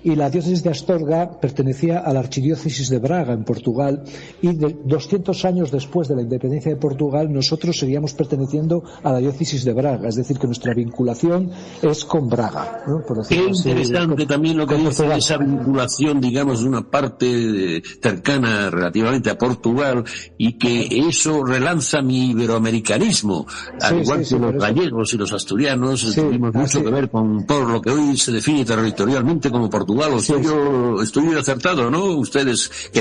y la diócesis de Astorga pertenecía a la archidiócesis de Braga, en Portugal, y 200 años después de la independencia de Portugal, nosotros seguíamos perteneciendo a la diócesis de Braga, es decir, que nuestra vinculación es con Braga, ¿no? Qué interesante también lo que dice esa vinculación, digamos, de una parte cercana relativamente a Portugal, y que eso relanza mi iberoamericanismo, al igual que los gallegos y los asturianos tuvimos mucho que ver con todo lo que hoy se define territorialmente como Portugal. Yo estoy acertado, ¿no? Ustedes que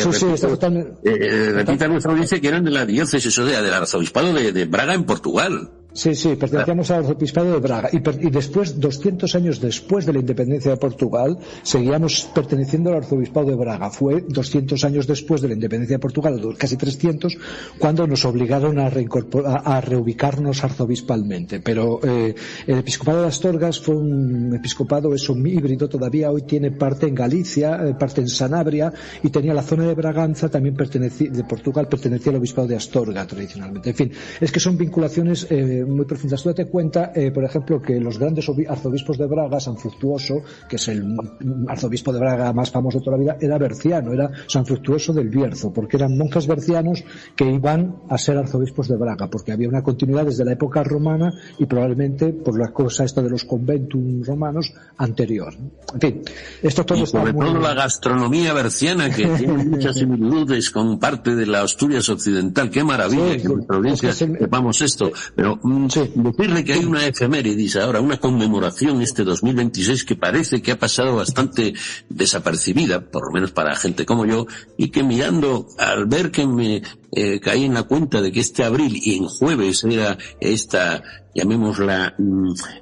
repitan nuestra audiencia que eran de la diócesis, o sea, del arzobispado de Braga en Portugal. Sí, pertenecíamos al arzobispado de Braga y después, 200 años después de la independencia de Portugal, seguíamos perteneciendo al arzobispado de Braga. Fue 200 años después de la independencia de Portugal, casi 300, cuando nos obligaron a reubicarnos arzobispalmente. Pero el episcopado de Astorgas fue un episcopado híbrido, todavía hoy tiene parte en Galicia, parte en Sanabria, y tenía la zona de Braganza, también de Portugal, pertenecía al obispado de Astorga tradicionalmente. En fin, es que son vinculaciones muy profundas. Tú date cuenta, por ejemplo, que los grandes arzobispos de Braga, San Fructuoso, que es el arzobispo de Braga más famoso de toda la vida, era berciano, era San Fructuoso del Bierzo, porque eran monjes bercianos que iban a ser arzobispos de Braga, porque había una continuidad desde la época romana y probablemente por la cosa esta de los conventum romanos anterior. En fin, esto todo está sobre todo la gastronomía berciana, que tiene muchas similitudes con parte de la Asturias occidental. Qué maravilla que nuestra audiencia sepamos esto. Pero decirle que hay una efemérides ahora, una conmemoración este 2026 que parece que ha pasado bastante desapercibida, por lo menos para gente como yo, y que mirando, al ver que me caí en la cuenta de que este abril y en jueves era esta, llamémosla,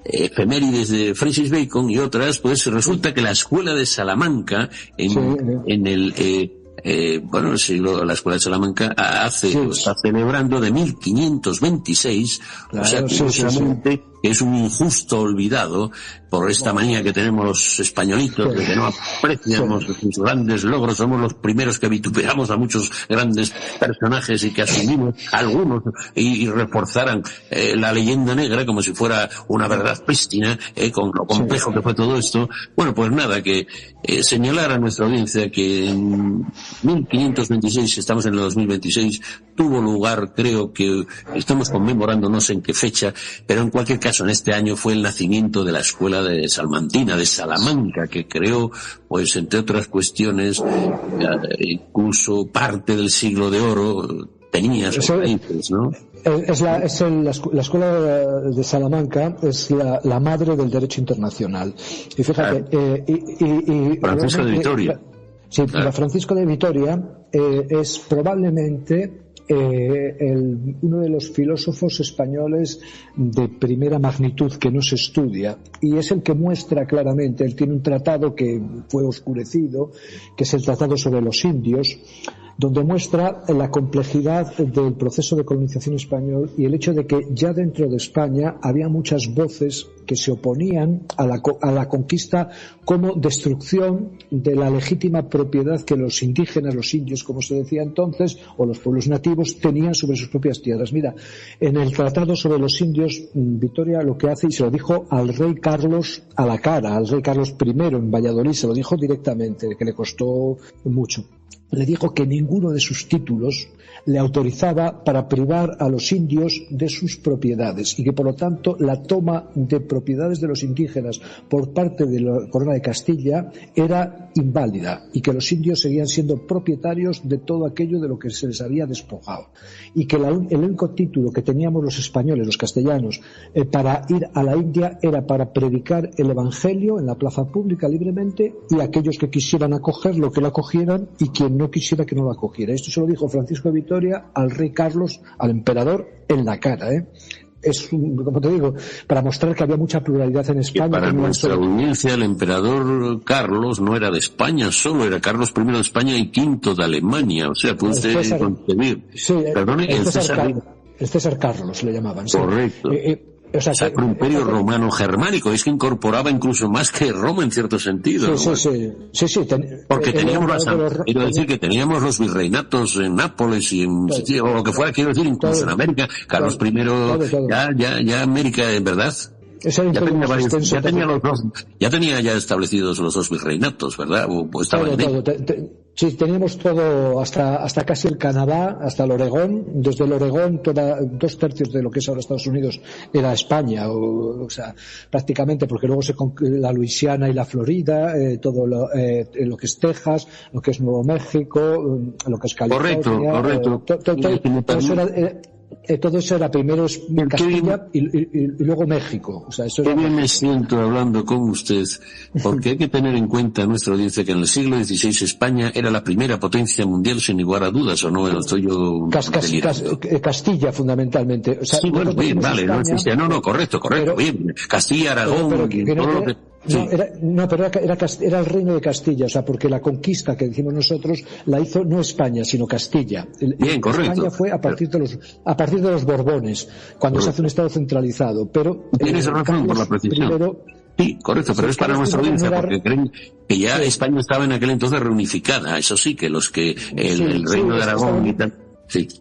efemérides de Francis Bacon y otras, pues resulta que la escuela de Salamanca, en el bueno, la Escuela de Salamanca está celebrando de 1526, claro, o sea, curiosamente, es un injusto olvidado por esta manía que tenemos los españolitos, de que no apreciamos sus grandes logros, somos los primeros que vituperamos a muchos grandes personajes y que asumimos algunos y reforzaran la leyenda negra como si fuera una verdad prístina, con lo complejo que fue todo esto. Bueno, pues nada, que señalar a nuestra audiencia que en 1526, estamos en el 2026, tuvo lugar, creo que estamos conmemorando, no sé en qué fecha, pero en cualquier caso en este año fue el nacimiento de la Escuela de Salmantina, de Salamanca, que creó, pues entre otras cuestiones, incluso parte del siglo de oro tenía sus raíces, ¿no? La Escuela de Salamanca es la madre del derecho internacional. Y fíjate, Francisco de Vitoria. Sí, la Francisco de Vitoria es probablemente uno de los filósofos españoles de primera magnitud que no se estudia, y es el que muestra claramente. Él tiene un tratado que fue oscurecido, que es el Tratado sobre los Indios, donde muestra la complejidad del proceso de colonización español y el hecho de que ya dentro de España había muchas voces que se oponían a la conquista como destrucción de la legítima propiedad que los indígenas, los indios, como se decía entonces, o los pueblos nativos, tenían sobre sus propias tierras. Mira, en el Tratado sobre los Indios, Vitoria lo que hace, y se lo dijo al rey Carlos a la cara, al rey Carlos I en Valladolid, se lo dijo directamente, que le costó mucho. Le dijo que ninguno de sus títulos le autorizaba para privar a los indios de sus propiedades y que por lo tanto la toma de propiedades de los indígenas por parte de la Corona de Castilla era inválida y que los indios seguían siendo propietarios de todo aquello de lo que se les había despojado, y que el único título que teníamos los españoles, los castellanos, para ir a la India era para predicar el Evangelio en la plaza pública libremente, y aquellos que quisieran acogerlo que lo acogieran y quien no quisiera que no lo acogiera. Esto se lo dijo Francisco de Vitoria al rey Carlos, al emperador, en la cara, Es como te digo, para mostrar que había mucha pluralidad en España. Y para nuestra audiencia, el emperador Carlos no era de España solo, era Carlos I de España y V de Alemania. O sea, puede usted concebir. Sí, perdone, el César Carlos le llamaban. Correcto. Sacro Imperio Romano Germánico, es que incorporaba incluso más que Roma en cierto sentido. Sí. Porque quiero decir que teníamos los virreinatos en Nápoles y en Sicilia, o lo que fuera, quiero decir, incluso en América. Carlos I, ya América, en verdad. Ya tenía establecidos los dos virreinatos, ¿verdad? O estaba sí, teníamos todo hasta casi el Canadá, hasta el Oregón. Desde el Oregón, 2/3 de lo que es ahora Estados Unidos era España, o sea, prácticamente, porque luego la Luisiana y la Florida, todo lo que es Texas, lo que es Nuevo México, lo que es California. Correcto. Todo eso era primero Castilla y luego México. O sea, eso Qué bien me siento hablando con usted, porque hay que tener en cuenta nuestra audiencia que en el siglo XVI España era la primera potencia mundial sin lugar a dudas, ¿o no? Estoy yo Castilla, fundamentalmente. O sea, sí, bueno, bien, vale, España, no existía. No, correcto, pero, bien. Castilla, Aragón, era el reino de Castilla, o sea, porque la conquista que decimos nosotros la hizo no España, sino Castilla. Bien, correcto. España fue a partir de los Borbones, cuando se hace un Estado centralizado, pero... Tienes razón por la precisión. Sí, correcto, pero es para nuestra audiencia, porque creen que ya España estaba en aquel entonces reunificada, eso sí, que el reino de Aragón y tal...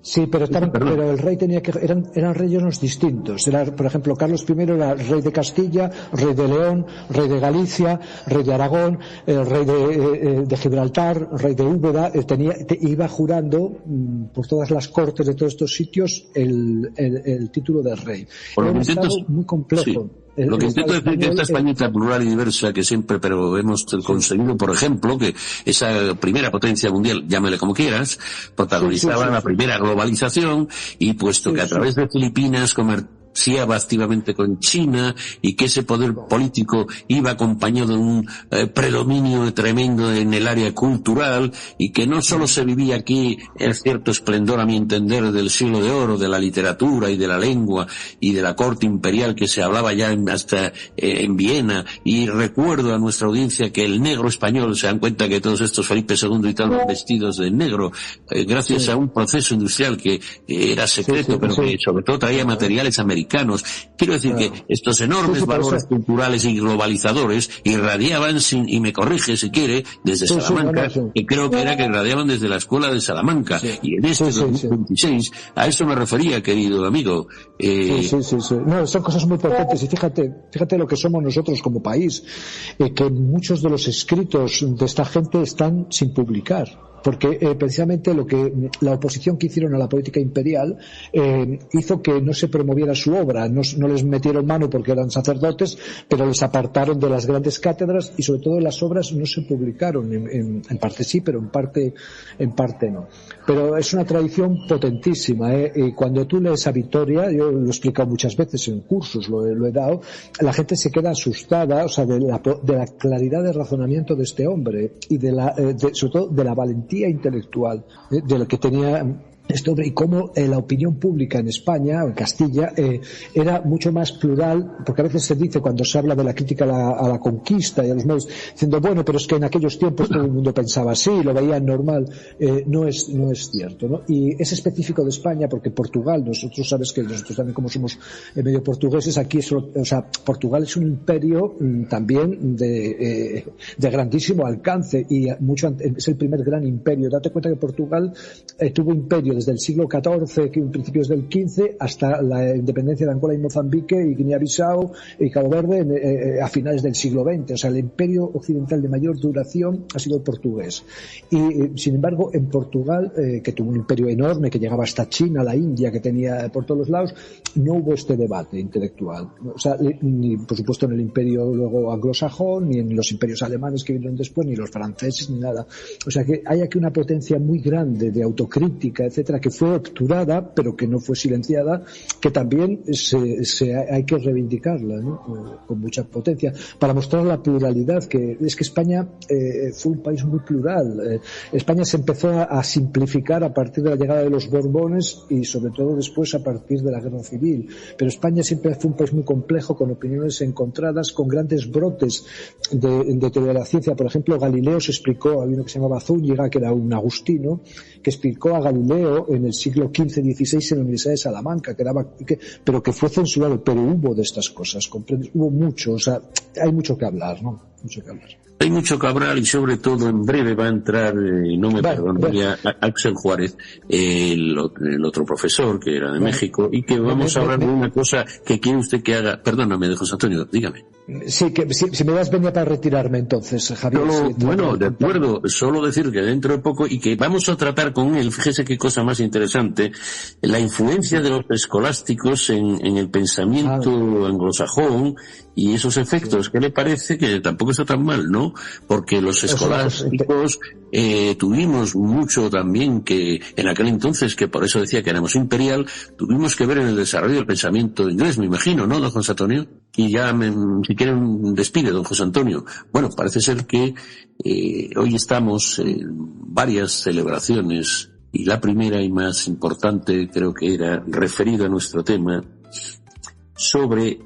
Sí, pero el rey tenía que... Eran reinos distintos. Por ejemplo, Carlos I era rey de Castilla, rey de León, rey de Galicia, rey de Aragón, rey de Gibraltar, rey de Úbeda. Iba jurando por todas las cortes de todos estos sitios el título de rey. Era un estado muy complejo. Sí. Lo que intento decir que esta Españita plural y diversa que siempre, pero hemos conseguido, por ejemplo, que esa primera potencia mundial, llámele como quieras, protagonizaba la primera globalización, y puesto que a través de Filipinas negociaba activamente con China y que ese poder político iba acompañado de un predominio tremendo en el área cultural y que no solo se vivía aquí el cierto esplendor, a mi entender, del siglo de oro, de la literatura y de la lengua y de la corte imperial que se hablaba ya hasta en Viena, y recuerdo a nuestra audiencia que el negro español, se dan cuenta que todos estos Felipe II y tal vestidos de negro, gracias a un proceso industrial que era secreto, pero que sobre todo traía materiales americanos. Quiero decir que estos enormes valores culturales y globalizadores irradiaban, y me corrige si quiere, desde Salamanca, que creo que irradiaban desde la escuela de Salamanca, y en este 2026, a eso me refería, querido amigo. No, son cosas muy potentes, y fíjate lo que somos nosotros como país, que muchos de los escritos de esta gente están sin publicar. Porque precisamente la oposición que hicieron a la política imperial hizo que no se promoviera su obra, no les metieron mano porque eran sacerdotes, pero les apartaron de las grandes cátedras, y sobre todo las obras no se publicaron, en parte sí, pero en parte no. Pero es una tradición potentísima, y cuando tú lees a Vittoria, yo lo he explicado muchas veces en cursos, lo he dado, la gente se queda asustada, o sea, de la claridad de razonamiento de este hombre, y sobre todo de la valentía intelectual de lo que tenía este hombre, y cómo la opinión pública en España, en Castilla, era mucho más plural, porque a veces se dice, cuando se habla de la crítica a la conquista y a los medios, diciendo, bueno, pero es que en aquellos tiempos todo el mundo pensaba así, lo veían normal. No es cierto, ¿no? Y es específico de España, porque Portugal, sabes que nosotros también, como somos medio portugueses, aquí Portugal es un imperio también de grandísimo alcance, y es el primer gran imperio. Date cuenta que Portugal tuvo imperio desde el siglo XIV, que en principios del XV, hasta la independencia de Angola y Mozambique y Guinea-Bissau y Cabo Verde a finales del siglo XX. O sea, el imperio occidental de mayor duración ha sido el portugués. Y sin embargo, en Portugal, que tuvo un imperio enorme que llegaba hasta China, la India, que tenía por todos los lados, no hubo este debate intelectual. O sea, ni por supuesto en el imperio luego anglosajón, ni en los imperios alemanes que vinieron después, ni los franceses, ni nada. O sea, que hay aquí una potencia muy grande de autocrítica, etcétera, que fue obturada, pero que no fue silenciada, que también hay que reivindicarla, ¿no? Con mucha potencia, para mostrar la pluralidad, que es que España fue un país muy plural. España se empezó a simplificar a partir de la llegada de los Borbones, y sobre todo después a partir de la Guerra Civil, pero España siempre fue un país muy complejo, con opiniones encontradas, con grandes brotes de teoría de la ciencia. Por ejemplo, Galileo se explicó, había uno que se llamaba Zúñiga, que era un agustino, que explicó a Galileo en el siglo XV-XVI en la Universidad de Salamanca, pero que fue censurado. Pero hubo de estas cosas, ¿comprendes? Hubo mucho, o sea, hay mucho que hablar, ¿no? Mucho que hablar. Hay mucho que hablar, y sobre todo en breve va a entrar, no me perdonaría, Axel Juárez, el otro profesor que era de México, y que vamos a hablar de una cosa que quiere usted que haga. Perdóname, de José Antonio, dígame. Sí, que si me das venía para retirarme entonces, Javier. Bueno, de acuerdo, solo decir que dentro de poco, y que vamos a tratar con él, fíjese qué cosa más interesante, la influencia de los escolásticos en el pensamiento anglosajón, y esos efectos. ¿Qué le parece? Que tampoco está tan mal, ¿no? Porque los escolásticos tuvimos mucho también que, en aquel entonces, que por eso decía que éramos imperial, tuvimos que ver en el desarrollo del pensamiento inglés, me imagino, ¿no, don José Antonio? Y ya, si quieren, despide, don José Antonio. Bueno, parece ser que hoy estamos en varias celebraciones, y la primera y más importante creo que era referida a nuestro tema, sobre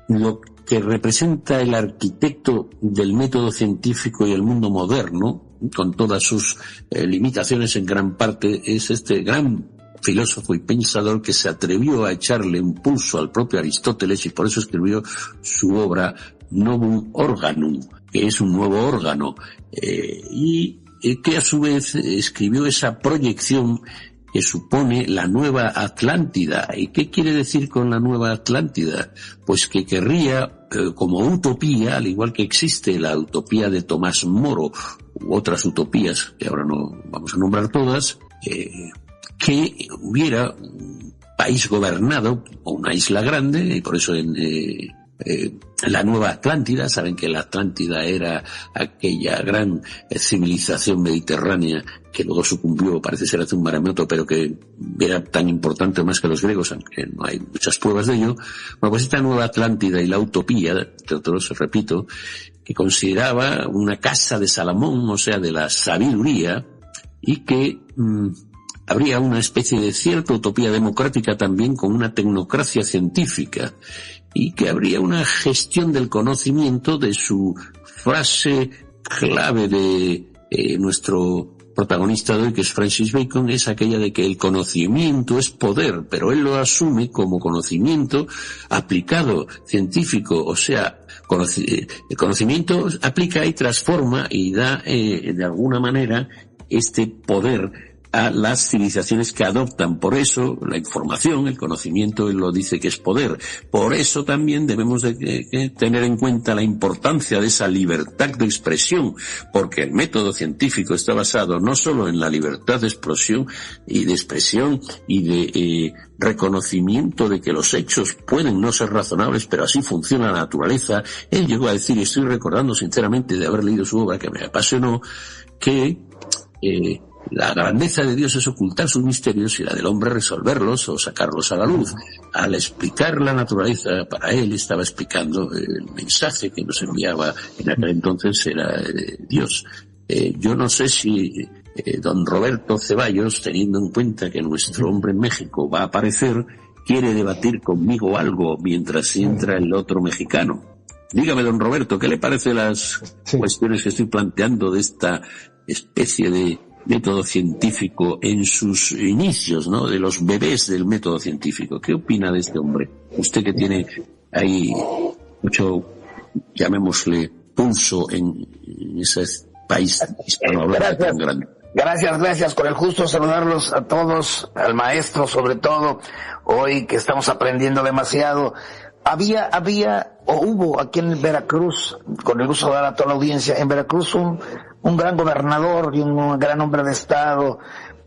lo que representa el arquitecto del método científico y el mundo moderno, con todas sus limitaciones en gran parte, es este gran filósofo y pensador que se atrevió a echarle un pulso al propio Aristóteles, y por eso escribió su obra Novum Organum, que es un nuevo órgano, y que a su vez escribió esa proyección que supone la nueva Atlántida. ¿Y qué quiere decir con la nueva Atlántida? Pues que querría, como utopía, al igual que existe la utopía de Tomás Moro u otras utopías, que ahora no vamos a nombrar todas, que hubiera un país gobernado, o una isla grande, y por eso en la Nueva Atlántida. Saben que la Atlántida era aquella gran civilización mediterránea que luego sucumbió, parece ser, hace un maremoto, pero que era tan importante más que los griegos, aunque no hay muchas pruebas de ello. Bueno, pues esta Nueva Atlántida y la utopía, entre otros, repito, que consideraba una casa de Salomón, o sea, de la sabiduría, y que habría una especie de cierta utopía democrática también con una tecnocracia científica, y que habría una gestión del conocimiento. De su frase clave de nuestro protagonista de hoy, que es Francis Bacon, es aquella de que el conocimiento es poder, pero él lo asume como conocimiento aplicado, científico, o sea, el conocimiento aplica y transforma y da de alguna manera este poder a las civilizaciones que adoptan. Por eso la información, el conocimiento, él lo dice que es poder. Por eso también debemos de tener en cuenta la importancia de esa libertad de expresión, porque el método científico está basado no solo en la libertad de expresión y de reconocimiento de que los hechos pueden no ser razonables, pero así funciona la naturaleza. Él llegó a decir, y estoy recordando sinceramente de haber leído su obra que me apasionó, que la grandeza de Dios es ocultar sus misterios y la del hombre resolverlos o sacarlos a la luz. Al explicar la naturaleza, para él estaba explicando el mensaje que nos enviaba en aquel entonces era Dios. Yo no sé si don Roberto Ceballos, teniendo en cuenta que nuestro hombre en México va a aparecer, quiere debatir conmigo algo mientras entra el otro mexicano. Dígame, don Roberto, ¿qué le parece las cuestiones que estoy planteando de esta especie de método científico en sus inicios, ¿no? De los bebés del método científico. ¿Qué opina de este hombre? Usted que tiene ahí mucho, llamémosle, pulso en ese país hispanohablante tan grande. Gracias, con el gusto de saludarlos a todos, al maestro sobre todo, hoy que estamos aprendiendo demasiado. Hubo aquí en Veracruz, con el gusto de dar a toda la audiencia, en Veracruz un gran gobernador y un gran hombre de Estado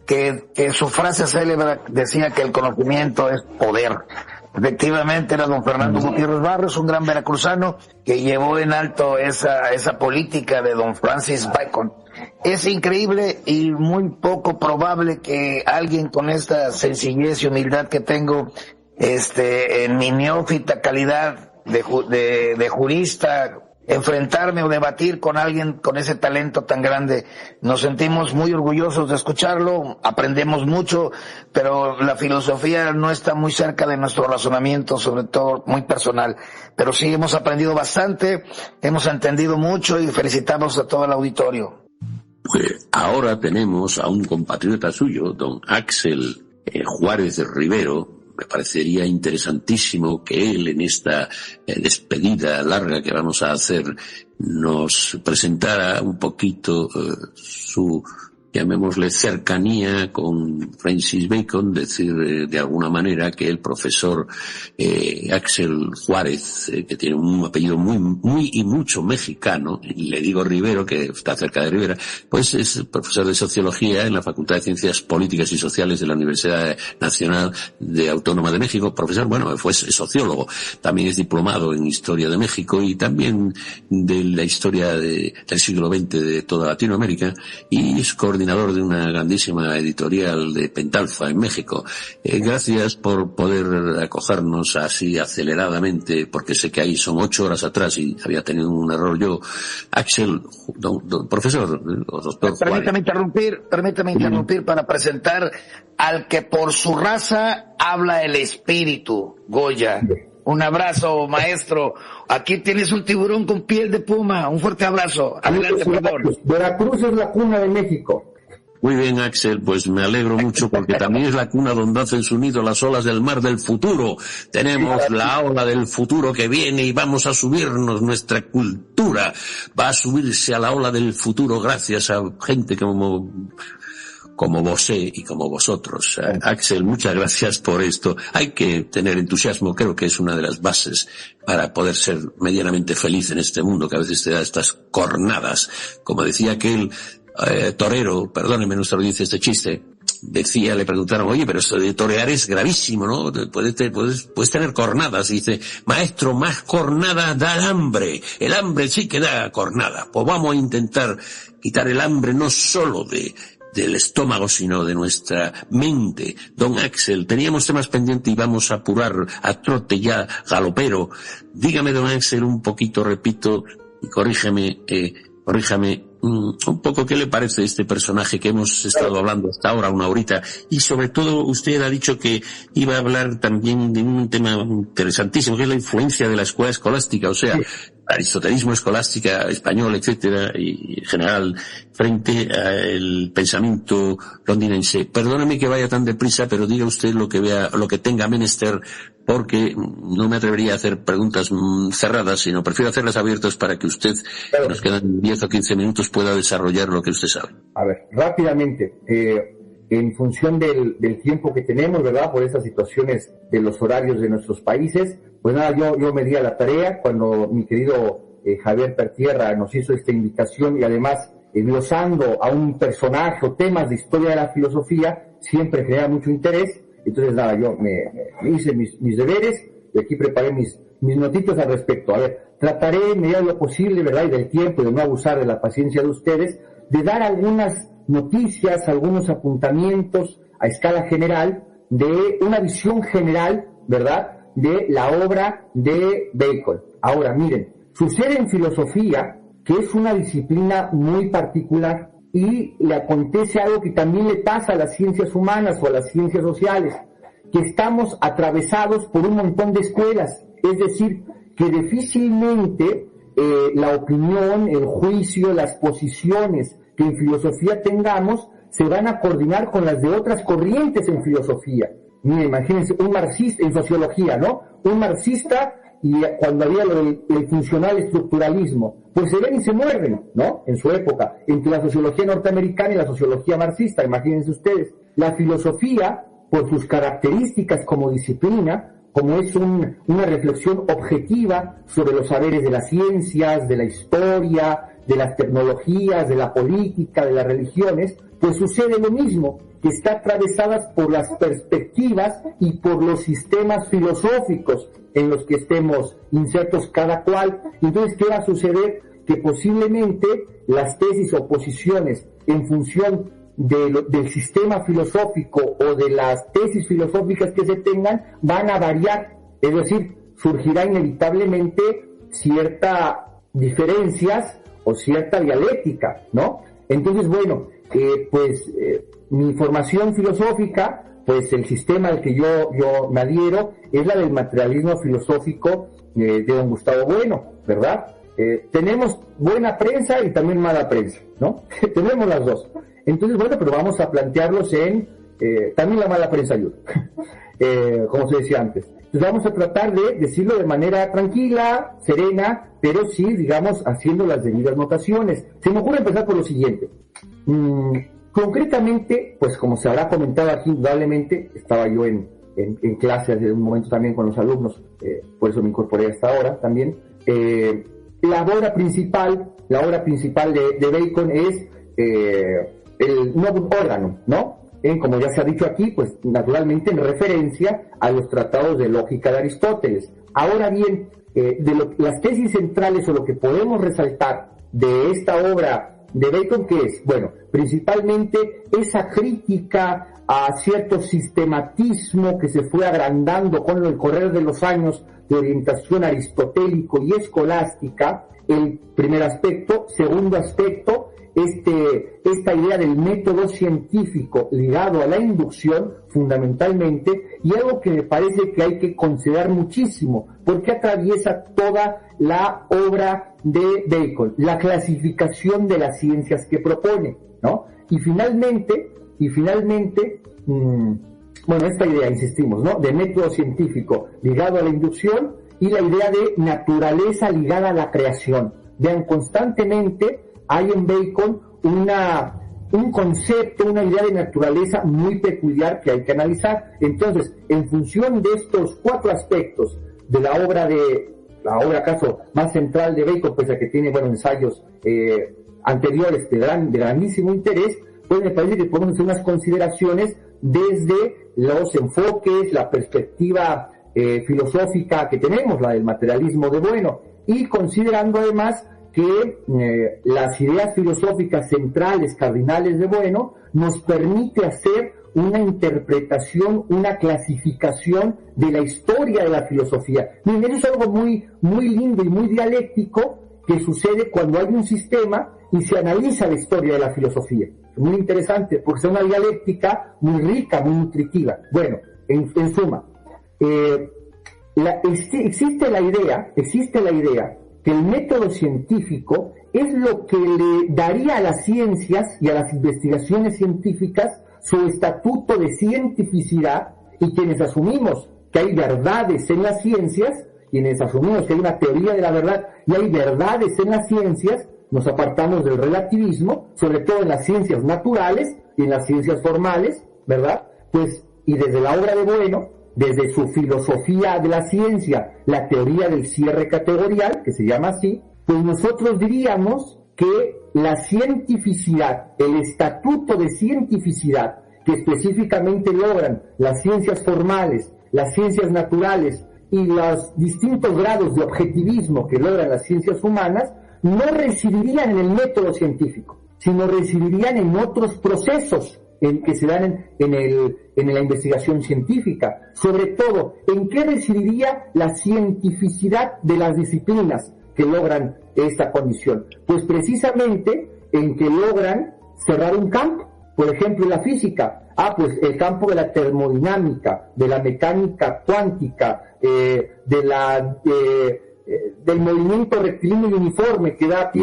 que su frase célebre decía que el conocimiento es poder. Efectivamente era don Fernando Gutiérrez Barrios, un gran veracruzano que llevó en alto esa política de don Francis Bacon. Es increíble y muy poco probable que alguien con esta sencillez y humildad que tengo, en mi neófita calidad de jurista, enfrentarme o debatir con alguien con ese talento tan grande. Nos sentimos muy orgullosos de escucharlo, aprendemos mucho, pero la filosofía no está muy cerca de nuestro razonamiento, sobre todo muy personal. Pero sí hemos aprendido bastante, hemos entendido mucho y felicitamos a todo el auditorio. Pues ahora tenemos a un compatriota suyo, don Axel Juárez Rivero. Me parecería interesantísimo que él, en esta despedida larga que vamos a hacer, nos presentara un poquito su, llamémosle, cercanía con Francis Bacon, decir de alguna manera que el profesor Axel Juárez, que tiene un apellido muy y mucho mexicano, y le digo Rivero, que está cerca de Rivera, pues es profesor de Sociología en la Facultad de Ciencias Políticas y Sociales de la Universidad Nacional Autónoma de México. Profesor, fue sociólogo, también es diplomado en Historia de México y también de la historia del siglo XX de toda Latinoamérica, y es coordinador de una grandísima editorial de Pentalfa en México. Gracias por poder acogernos así aceleradamente, porque sé que ahí son 8 horas atrás y había tenido un error yo. Axel, profesor, doctor Permítame interrumpir para presentar al que por su raza habla el espíritu, Goya. Un abrazo, maestro. Aquí tienes un tiburón con piel de puma. Un fuerte abrazo. Adelante, por favor. Veracruz es la cuna de México. Muy bien, Axel, pues me alegro mucho porque también es la cuna donde hacen su nido las olas del mar del futuro. Tenemos la ola del futuro que viene y vamos a subirnos, nuestra cultura va a subirse a la ola del futuro gracias a gente como vosé y como vosotros. Axel, muchas gracias por esto. Hay que tener entusiasmo, creo que es una de las bases para poder ser medianamente feliz en este mundo que a veces te da estas cornadas. Como decía aquel torero, perdónenme nuestra audiencia este chiste, le preguntaron, oye, pero eso de torear es gravísimo, ¿no? Puedes tener cornadas. Y dice, maestro, más cornadas da el hambre sí que da cornada. Pues vamos a intentar quitar el hambre no solo del estómago, sino de nuestra mente. Don Axel, teníamos temas pendientes y vamos a apurar a trote ya, galopero. Dígame, don Axel, un poquito, repito, y corríjame, un poco qué le parece este personaje que hemos estado hablando hasta ahora, una horita, y sobre todo usted ha dicho que iba a hablar también de un tema interesantísimo, que es la influencia de la escuela escolástica, o sea, aristotelismo, escolástica, español, etcétera, y en general frente al pensamiento londinense. Perdóneme que vaya tan deprisa, pero diga usted lo que tenga menester, porque no me atrevería a hacer preguntas cerradas, sino prefiero hacerlas abiertas para que usted, que nos quedan 10 o 15 minutos, pueda desarrollar lo que usted sabe. A ver, rápidamente, en función del tiempo que tenemos, ¿verdad?, por esas situaciones de los horarios de nuestros países, pues nada, yo me di a la tarea cuando mi querido Javier Pertierra nos hizo esta invitación, y además glosando a un personaje o temas de historia de la filosofía, siempre genera mucho interés. Entonces nada, yo me hice mis deberes y aquí preparé mis notitas al respecto. A ver, trataré en medida de lo posible, ¿verdad?, y del tiempo, y de no abusar de la paciencia de ustedes, de dar algunas noticias, algunos apuntamientos a escala general de una visión general, ¿verdad?, de la obra de Bacon. Ahora, miren, sucede en filosofía, que es una disciplina muy particular, y le acontece algo que también le pasa a las ciencias humanas o a las ciencias sociales, que estamos atravesados por un montón de escuelas, es decir, que difícilmente la opinión, el juicio, las posiciones que en filosofía tengamos se van a coordinar con las de otras corrientes en filosofía. Mira, imagínense, un marxista en sociología, ¿no? Un marxista, y cuando había el funcional estructuralismo, pues se ven y se muerden, ¿no? En su época, entre la sociología norteamericana y la sociología marxista, imagínense ustedes. La filosofía, por sus características como disciplina, como es una reflexión objetiva sobre los saberes de las ciencias, de la historia, de las tecnologías, de la política, de las religiones, pues sucede lo mismo, que está atravesadas por las perspectivas y por los sistemas filosóficos en los que estemos insertos cada cual. Entonces, ¿qué va a suceder? Que posiblemente las tesis o posiciones en función del sistema filosófico o de las tesis filosóficas que se tengan van a variar, es decir, surgirá inevitablemente ciertas diferencias o cierta dialéctica, ¿no? Entonces, bueno, mi formación filosófica, pues el sistema al que yo me adhiero es la del materialismo filosófico de don Gustavo Bueno, ¿verdad? Tenemos buena prensa y también mala prensa, ¿no? Tenemos las dos. Entonces, bueno, pero vamos a plantearlos en... también la mala prensa ayuda, como se decía antes. Entonces vamos a tratar de decirlo de manera tranquila, serena, pero sí, digamos, haciendo las debidas notaciones. Se me ocurre empezar por lo siguiente. Concretamente, pues como se habrá comentado aquí, indudablemente, estaba yo en clase hace un momento también con los alumnos, por eso me incorporé hasta ahora también. La obra principal de Bacon es el Novum Organum, ¿no? Como ya se ha dicho aquí, pues naturalmente en referencia a los tratados de lógica de Aristóteles. Ahora bien, las tesis centrales o lo que podemos resaltar de esta obra de Bacon, ¿qué es? Bueno, principalmente esa crítica a cierto sistematismo que se fue agrandando con el correr de los años de orientación aristotélico y escolástica, el primer aspecto. Segundo aspecto, esta idea del método científico ligado a la inducción, fundamentalmente, y algo que me parece que hay que considerar muchísimo, porque atraviesa toda la obra de Bacon, la clasificación de las ciencias que propone, ¿no? Y finalmente, bueno, esta idea, insistimos, ¿no?, de método científico ligado a la inducción y la idea de naturaleza ligada a la creación. Vean, constantemente hay en Bacon un concepto, una idea de naturaleza muy peculiar que hay que analizar. Entonces, en función de estos cuatro aspectos de la obra acaso más central de Bacon, pese a que tiene, bueno, ensayos anteriores de grandísimo interés, pues me parece que podemos hacer unas consideraciones desde los enfoques, la perspectiva filosófica que tenemos, la del materialismo de bueno, y considerando además que las ideas filosóficas centrales, cardinales de bueno, nos permite hacer una interpretación, una clasificación de la historia de la filosofía. Miren, eso es algo muy, muy lindo y muy dialéctico que sucede cuando hay un sistema y se analiza la historia de la filosofía. Muy interesante, porque es una dialéctica muy rica, muy nutritiva. Bueno, en suma, existe la idea que el método científico es lo que le daría a las ciencias y a las investigaciones científicas su estatuto de cientificidad, y quienes asumimos que hay verdades en las ciencias, quienes asumimos que hay una teoría de la verdad y hay verdades en las ciencias, nos apartamos del relativismo, sobre todo en las ciencias naturales y en las ciencias formales, ¿verdad? Pues, y desde la obra de Bueno, desde su filosofía de la ciencia, la teoría del cierre categorial, que se llama así, pues nosotros diríamos que la cientificidad, el estatuto de cientificidad que específicamente logran las ciencias formales, las ciencias naturales y los distintos grados de objetivismo que logran las ciencias humanas, no residirían en el método científico, sino residirían en otros procesos que se dan en la investigación científica. Sobre todo, ¿en qué residiría la cientificidad de las disciplinas que logran esta condición? Pues precisamente en que logran cerrar un campo. Por ejemplo, en la física, pues el campo de la termodinámica, de la mecánica cuántica, del movimiento rectilíneo y uniforme que da pie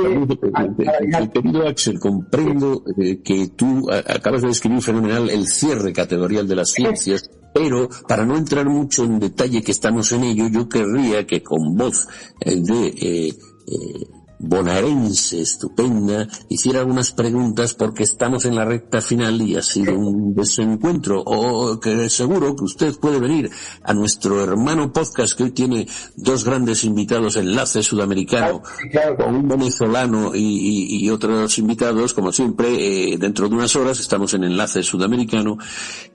querido Axel, comprendo que tú acabas de describir fenomenal el cierre categorial de las ciencias, pero para no entrar mucho en detalle, que estamos en ello, yo querría que con voz de bonaerense estupenda hiciera algunas preguntas, porque estamos en la recta final y ha sido un desencuentro, o que seguro que usted puede venir a nuestro hermano podcast, que hoy tiene dos grandes invitados, Enlace Sudamericano, con un venezolano y otros invitados, como siempre. Dentro de unas horas estamos en Enlace Sudamericano,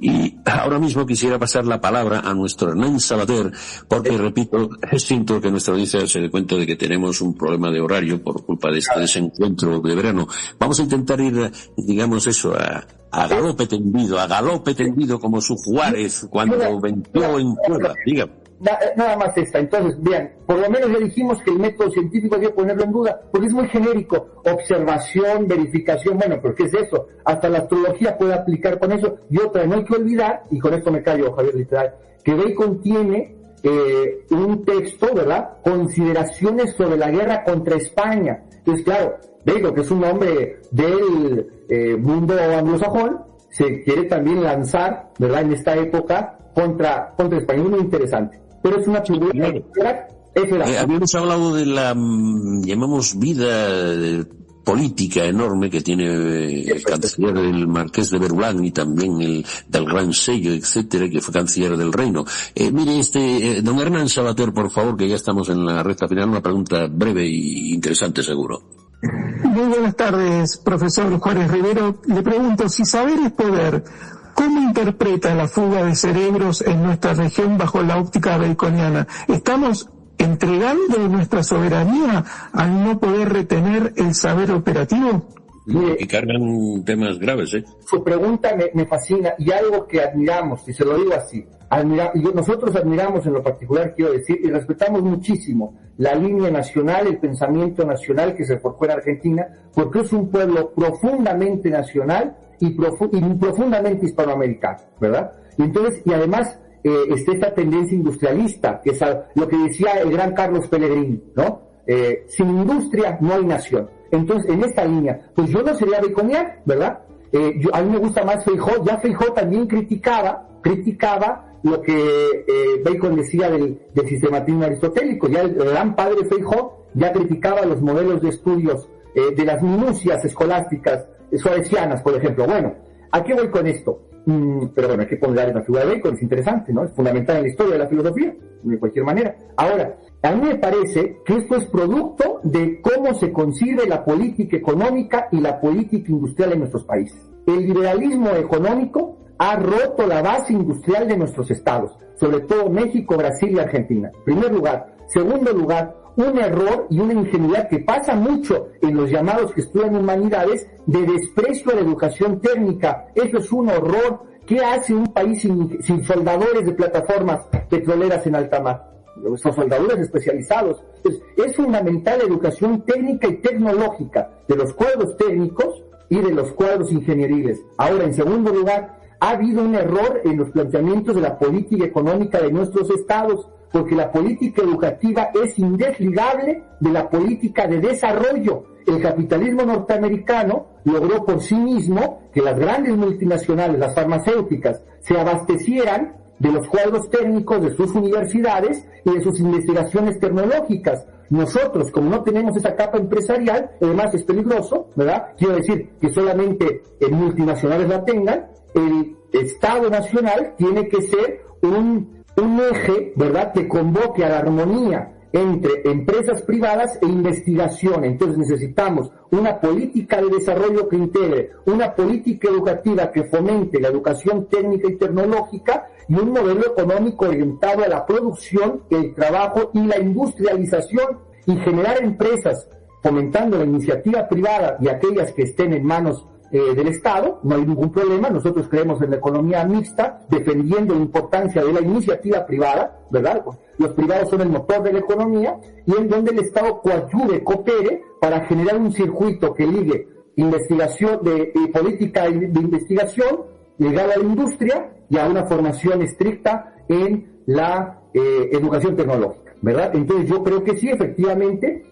y ahora mismo quisiera pasar la palabra a nuestro Hernán Sabater, porque repito, siento que nuestra audiencia se dé cuenta de que tenemos un problema de horario por culpa de este desencuentro de verano. Vamos a intentar ir, digamos eso, a galope tendido como su Juárez cuando venció en Puebla. Diga. Nada más esta. Entonces, bien, por lo menos ya dijimos que el método científico hay que ponerlo en duda, porque es muy genérico. Observación, verificación, bueno, pero ¿qué es eso? Hasta la astrología puede aplicar con eso. Y otra, no hay que olvidar, y con esto me callo, Javier, literal, que Bacon tiene un texto, ¿verdad? Consideraciones sobre la guerra contra España. Entonces, claro, Bacon, que es un hombre del mundo anglosajón, se quiere también lanzar, ¿verdad?, en esta época contra España. Es muy interesante. Pero es una figura. Habíamos hablado de la, llamamos, vida política enorme que tiene el canciller, el marqués de Verulán, y también el del Gran Sello, etcétera, que fue canciller del Reino. Mire, don Hernán Sabater, por favor, que ya estamos en la recta final, una pregunta breve y interesante, seguro. Muy buenas tardes, profesor Juárez Rivero. Le pregunto, si saber es poder, ¿cómo interpreta la fuga de cerebros en nuestra región bajo la óptica baconiana? ¿Estamos entregando nuestra soberanía al no poder retener el saber operativo? Y cargan temas graves, ¿eh? Su pregunta me fascina, y algo que admiramos, y se lo digo así, nosotros admiramos en lo particular, quiero decir, y respetamos muchísimo la línea nacional, el pensamiento nacional que se forjó en Argentina, porque es un pueblo profundamente nacional y profundamente hispanoamericano, ¿verdad? Y además está esta tendencia industrialista, que es lo que decía el gran Carlos Pellegrini, ¿no? Sin industria no hay nación. Entonces, en esta línea, pues yo no sería baconiano, ¿verdad? A mí me gusta más Feijóo. Ya Feijóo también criticaba lo que Bacon decía del sistematismo aristotélico. Ya el gran padre Feijóo ya criticaba los modelos de estudios de las minucias escolásticas suarecianas, por ejemplo. Bueno, ¿a qué voy con esto? Pero bueno, hay que poner en la figura de Bacon, es interesante, ¿no? Es fundamental en la historia de la filosofía, de cualquier manera. Ahora, a mí me parece que esto es producto de cómo se concibe la política económica y la política industrial en nuestros países. el liberalismo económico ha roto la base industrial de nuestros estados, sobre todo México, Brasil y Argentina. Primer lugar. Segundo lugar, un error y una ingenuidad que pasa mucho en los llamados que estudian humanidades de desprecio a la educación técnica. Eso es un horror. ¿Qué hace un país sin soldadores de plataformas petroleras en alta mar? Son soldadores especializados. Entonces, es fundamental la educación técnica y tecnológica de los cuadros técnicos y de los cuadros ingenieriles. Ahora, en segundo lugar, ha habido un error en los planteamientos de la política económica de nuestros estados, porque la política educativa es indesligable de la política de desarrollo. El capitalismo norteamericano logró por sí mismo que las grandes multinacionales, las farmacéuticas, se abastecieran de los cuadros técnicos de sus universidades y de sus investigaciones tecnológicas. Nosotros, como no tenemos esa capa empresarial, además es peligroso, ¿verdad? Quiero decir que solamente multinacionales la tengan. El Estado Nacional tiene que ser un eje, ¿verdad?, que convoque a la armonía entre empresas privadas e investigación. Entonces necesitamos una política de desarrollo que integre, una política educativa que fomente la educación técnica y tecnológica y un modelo económico orientado a la producción, el trabajo y la industrialización, y generar empresas fomentando la iniciativa privada y aquellas que estén en manos del Estado. No hay ningún problema. Nosotros creemos en la economía mixta, defendiendo la importancia de la iniciativa privada, ¿verdad? Los privados son el motor de la economía, y en donde el Estado coadyuve, coopere para generar un circuito que ligue investigación política de investigación ligada a la industria y a una formación estricta en la educación tecnológica, ¿verdad? Entonces yo creo que sí, efectivamente,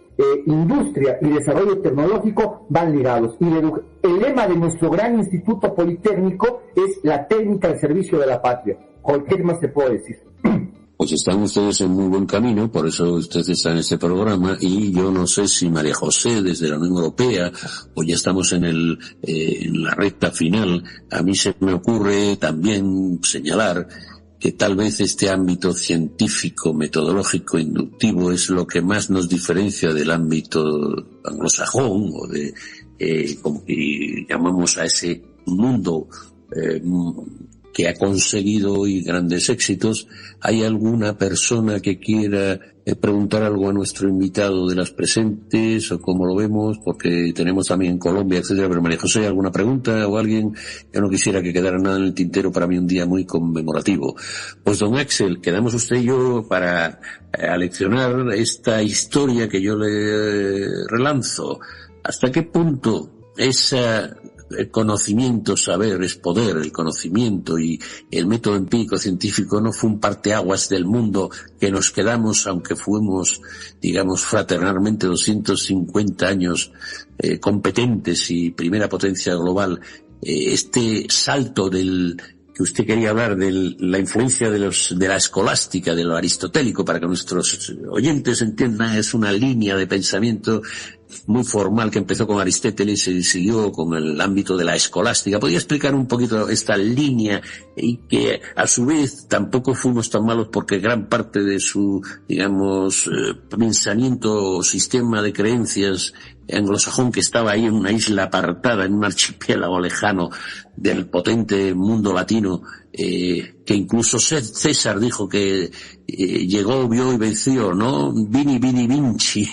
industria y desarrollo tecnológico van ligados. Y el lema de nuestro gran instituto politécnico es la técnica al servicio de la patria. ¿Qué más se puede decir? Pues están ustedes en muy buen camino, por eso ustedes están en este programa, y yo no sé si María José desde la Unión Europea, o ya estamos en la recta final. A mí se me ocurre también señalar que tal vez este ámbito científico, metodológico, inductivo es lo que más nos diferencia del ámbito anglosajón, o de, como que llamamos a ese mundo que ha conseguido hoy grandes éxitos. ¿Hay alguna persona que quiera preguntar algo a nuestro invitado de las presentes, o cómo lo vemos? Porque tenemos también Colombia, etcétera. Pero María José, ¿alguna pregunta o alguien? Yo no quisiera que quedara nada en el tintero. Para mí un día muy conmemorativo. Pues don Axel, quedamos usted y yo para aleccionar esta historia que yo le relanzo. ¿Hasta qué punto el conocimiento, saber es poder? El conocimiento y el método empírico científico no fue un parteaguas del mundo que nos quedamos, aunque fuimos, digamos, fraternalmente 250 años competentes y primera potencia global. Este salto que usted quería hablar de la influencia de la escolástica, de lo aristotélico, para que nuestros oyentes entiendan, es una línea de pensamiento muy formal que empezó con Aristóteles y siguió con el ámbito de la escolástica. ¿Podría explicar un poquito esta línea, y que a su vez tampoco fuimos tan malos, porque gran parte de su, digamos, pensamiento o sistema de creencias anglosajón, que estaba ahí en una isla apartada, en un archipiélago lejano del potente mundo latino, que incluso César dijo que llegó, vio y venció, ¿no? Vini, Vinci,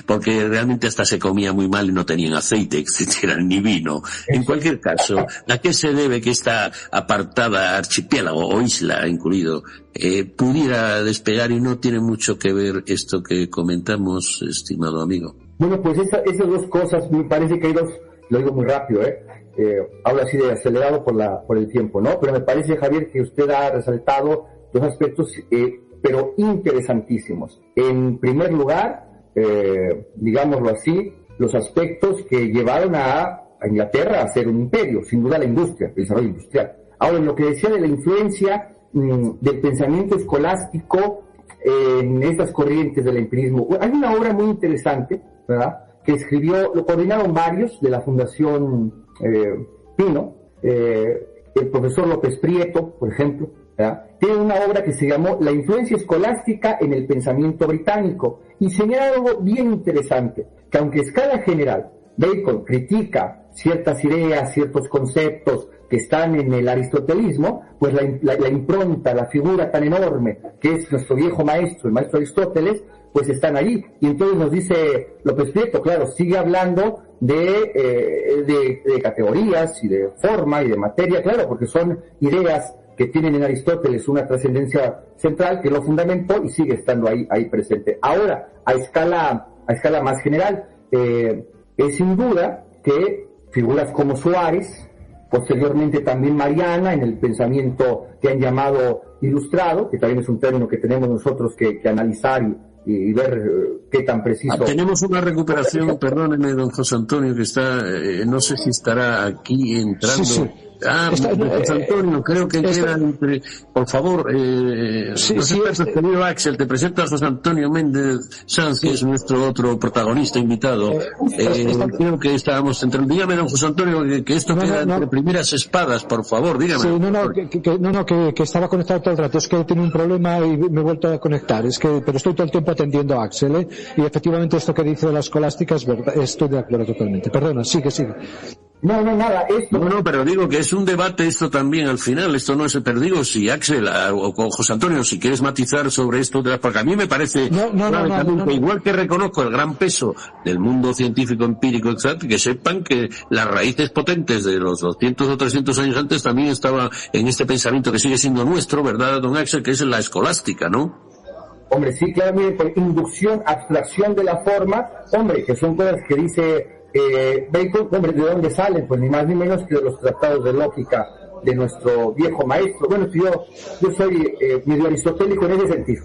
porque realmente hasta se comía muy mal y no tenían aceite, etcétera, ni vino. En cualquier caso, ¿a qué se debe que esta apartada archipiélago o isla incluido pudiera despegar, y no tiene mucho que ver esto que comentamos, estimado amigo? Bueno, pues esas dos cosas, me parece que hay dos, lo digo muy rápido, hablo así de acelerado por el tiempo, ¿no? Pero me parece, Javier, que usted ha resaltado dos aspectos, pero interesantísimos. En primer lugar, digámoslo así, los aspectos que llevaron a Inglaterra a ser un imperio, sin duda la industria, el desarrollo industrial. Ahora, en lo que decía de la influencia del pensamiento escolástico en estas corrientes del empirismo, hay una obra muy interesante, ¿verdad?, que escribió, lo coordinaron varios de la Fundación Pino, el profesor López Prieto, por ejemplo, ¿verdad? Tiene una obra que se llamó La influencia escolástica en el pensamiento británico, y señala algo bien interesante, que aunque a escala general Bacon critica ciertas ideas, ciertos conceptos que están en el aristotelismo, pues la impronta, la figura tan enorme que es nuestro viejo maestro, el maestro Aristóteles, pues están allí. Y entonces nos dice López Prieto, claro, sigue hablando de categorías y de forma y de materia, claro, porque son ideas que tienen en Aristóteles una trascendencia central que lo fundamentó y sigue estando ahí presente. Ahora, a escala más general, es sin duda que figuras como Suárez, posteriormente también Mariana, en el pensamiento que han llamado ilustrado, que también es un término que tenemos nosotros que analizar y ver qué tan preciso. Tenemos una recuperación, perdóneme, don José Antonio, que está, no sé si estará aquí entrando. Sí. José Antonio, creo que queda entre... Por favor, querido Axel, te presento a José Antonio Méndez Sanz, que es nuestro otro protagonista invitado. Creo que estábamos entrando. Dígame, don José Antonio, que esto queda entre primeras espadas, por favor, dígame. Sí, que estaba conectado todo el rato. Es que tenía un problema y me he vuelto a conectar. Pero estoy todo el tiempo atendiendo a Axel, y efectivamente esto que dice de la escolástica es verdad. Estoy de acuerdo totalmente. Perdona, sigue. No, nada, esto... No, pero digo que es un debate esto también al final, esto no es, pero digo, si Axel o José Antonio, si quieres matizar sobre esto, porque a mí me parece, igual que reconozco el gran peso del mundo científico empírico, exacto, que sepan que las raíces potentes de los 200 o 300 años antes también estaba en este pensamiento que sigue siendo nuestro, ¿verdad, don Axel? Que es la escolástica, ¿no? Hombre, sí, claramente, inducción, abstracción de la forma, hombre, que son cosas que dice... Bacon, hombre, ¿de dónde salen? Pues ni más ni menos que de los tratados de lógica de nuestro viejo maestro. Bueno, yo soy medio aristotélico en ese sentido.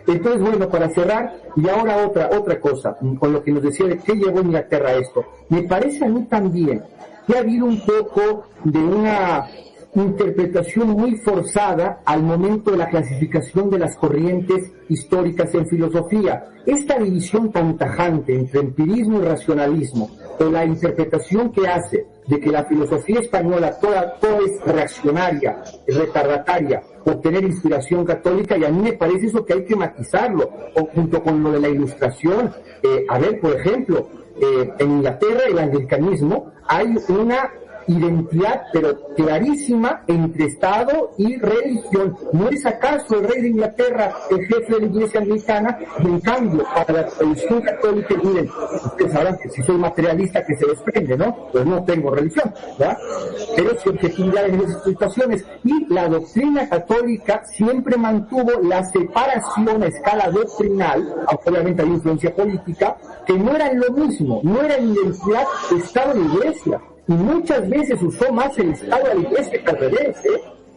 Entonces, bueno, para cerrar, y ahora otra cosa, con lo que nos decía de qué llevó Inglaterra a esto. Me parece a mí también que ha habido un poco de una interpretación muy forzada al momento de la clasificación de las corrientes históricas en filosofía. Esta división tan tajante entre empirismo y racionalismo, o la interpretación que hace de que la filosofía española toda es reaccionaria, retardataria, obtener inspiración católica, y a mí me parece eso que hay que matizarlo, o junto con lo de la Ilustración. Por ejemplo, en Inglaterra el anglicanismo hay una identidad, pero clarísima, entre Estado y religión. ¿No es acaso el rey de Inglaterra el jefe de la Iglesia anglicana? Y en cambio, para la tradición católica, miren, ustedes sabrán que si soy materialista, que se desprende, ¿no? Pues no tengo religión, ¿verdad? Pero si objetividad en esas situaciones. Y la doctrina católica siempre mantuvo la separación a escala doctrinal, aunque obviamente hay influencia política, que no eran lo mismo, no eran identidad Estado e Iglesia. Y muchas veces usó más el Estado a la Iglesia que al revés,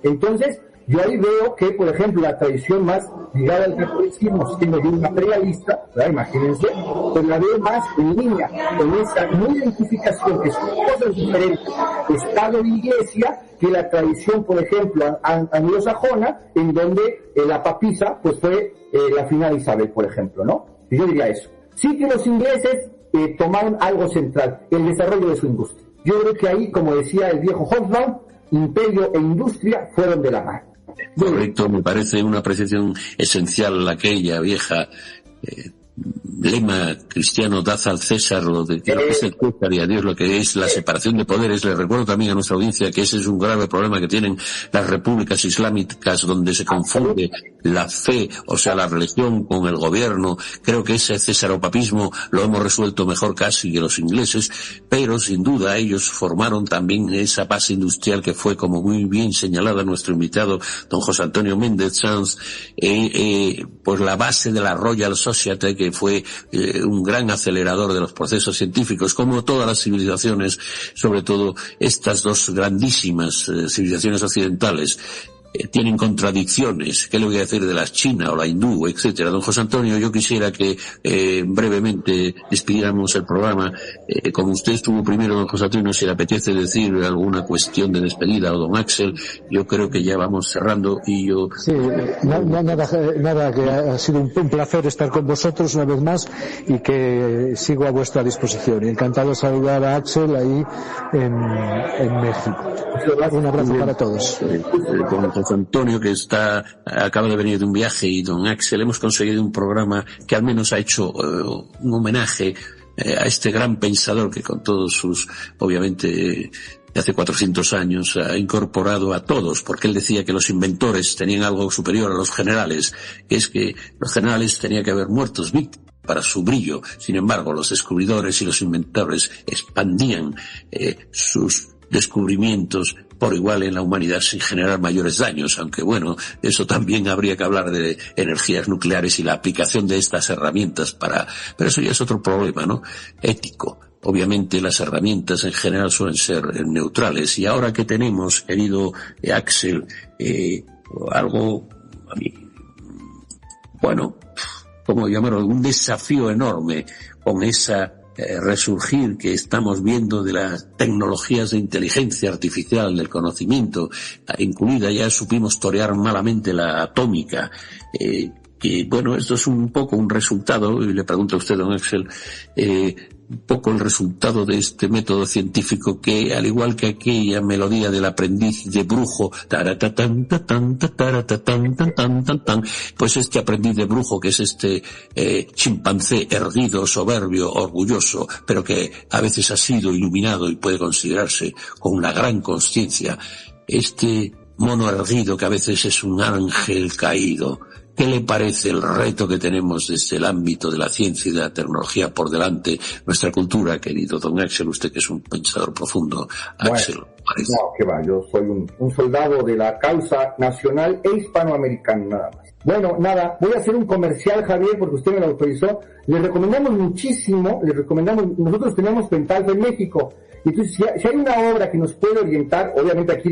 Entonces, yo ahí veo que, por ejemplo, la tradición más ligada al catolicismo, siendo yo un materialista, ¿verdad? Imagínense, pues la veo más en línea con esa no identificación, que son cosas diferentes, Estado e Iglesia, que la tradición, por ejemplo, anglosajona, en donde la papisa, pues fue la final Isabel, por ejemplo, ¿no? Y yo diría eso. Sí que los ingleses tomaron algo central, el desarrollo de su industria. Yo creo que ahí, como decía el viejo Hobsbawm, imperio e industria fueron de la mano. Correcto, me parece una apreciación esencial aquella vieja lema cristiano, dad al César lo que es el César y a Dios lo que es la separación de poderes. Les recuerdo también a nuestra audiencia que ese es un grave problema que tienen las repúblicas islámicas, donde se confunde la fe, o sea, la religión con el gobierno. Creo que ese cesaropapismo lo hemos resuelto mejor casi que los ingleses, pero sin duda ellos formaron también esa base industrial que fue, como muy bien señalada nuestro invitado, don José Antonio Méndez Sanz, pues la base de la Royal Society, que fue un gran acelerador de los procesos científicos, como todas las civilizaciones, sobre todo estas dos grandísimas civilizaciones occidentales. Tienen contradicciones. ¿Qué le voy a decir de la China o la hindú, etcétera? Don José Antonio, yo quisiera que brevemente despidiéramos el programa. Como usted estuvo primero, don José Antonio, si le apetece decir alguna cuestión de despedida, o don Axel, yo creo que ya vamos cerrando y yo... Sí, nada, que ha sido un placer estar con vosotros una vez más y que sigo a vuestra disposición. Encantado de saludar a Axel ahí en México. Un abrazo para todos. Con Antonio, que acaba de venir de un viaje, y don Axel, hemos conseguido un programa que al menos ha hecho un homenaje a este gran pensador que con todos sus, obviamente, de hace 400 años ha incorporado a todos, porque él decía que los inventores tenían algo superior a los generales, que es que los generales tenían que haber muertos víctimas para su brillo. Sin embargo, los descubridores y los inventores expandían sus descubrimientos por igual en la humanidad sin generar mayores daños, aunque bueno, eso también habría que hablar de energías nucleares y la aplicación de estas herramientas pero eso ya es otro problema, ¿no? Ético. Obviamente las herramientas en general suelen ser neutrales, y ahora que tenemos, querido Axel, algo, a mí, bueno, ¿cómo llamarlo? Un desafío enorme con esa resurgir que estamos viendo de las tecnologías de inteligencia artificial, del conocimiento, incluida, ya supimos torear malamente la atómica, que bueno, esto es un poco un resultado, y le pregunto a usted, don Axel, un poco el resultado de este método científico que, al igual que aquella melodía del aprendiz de brujo, pues este aprendiz de brujo, que es este chimpancé erguido, soberbio, orgulloso, pero que a veces ha sido iluminado y puede considerarse con una gran conciencia, este mono erguido que a veces es un ángel caído. ¿Qué le parece el reto que tenemos desde el ámbito de la ciencia y de la tecnología por delante, nuestra cultura, querido don Axel, usted que es un pensador profundo? Axel, bueno, no, que va, yo soy un soldado de la causa nacional e hispanoamericana, nada más. Bueno, nada, voy a hacer un comercial, Javier, porque usted me lo autorizó. Le recomendamos muchísimo, nosotros tenemos Pentalfa en México. Entonces, si hay una obra que nos puede orientar, obviamente aquí,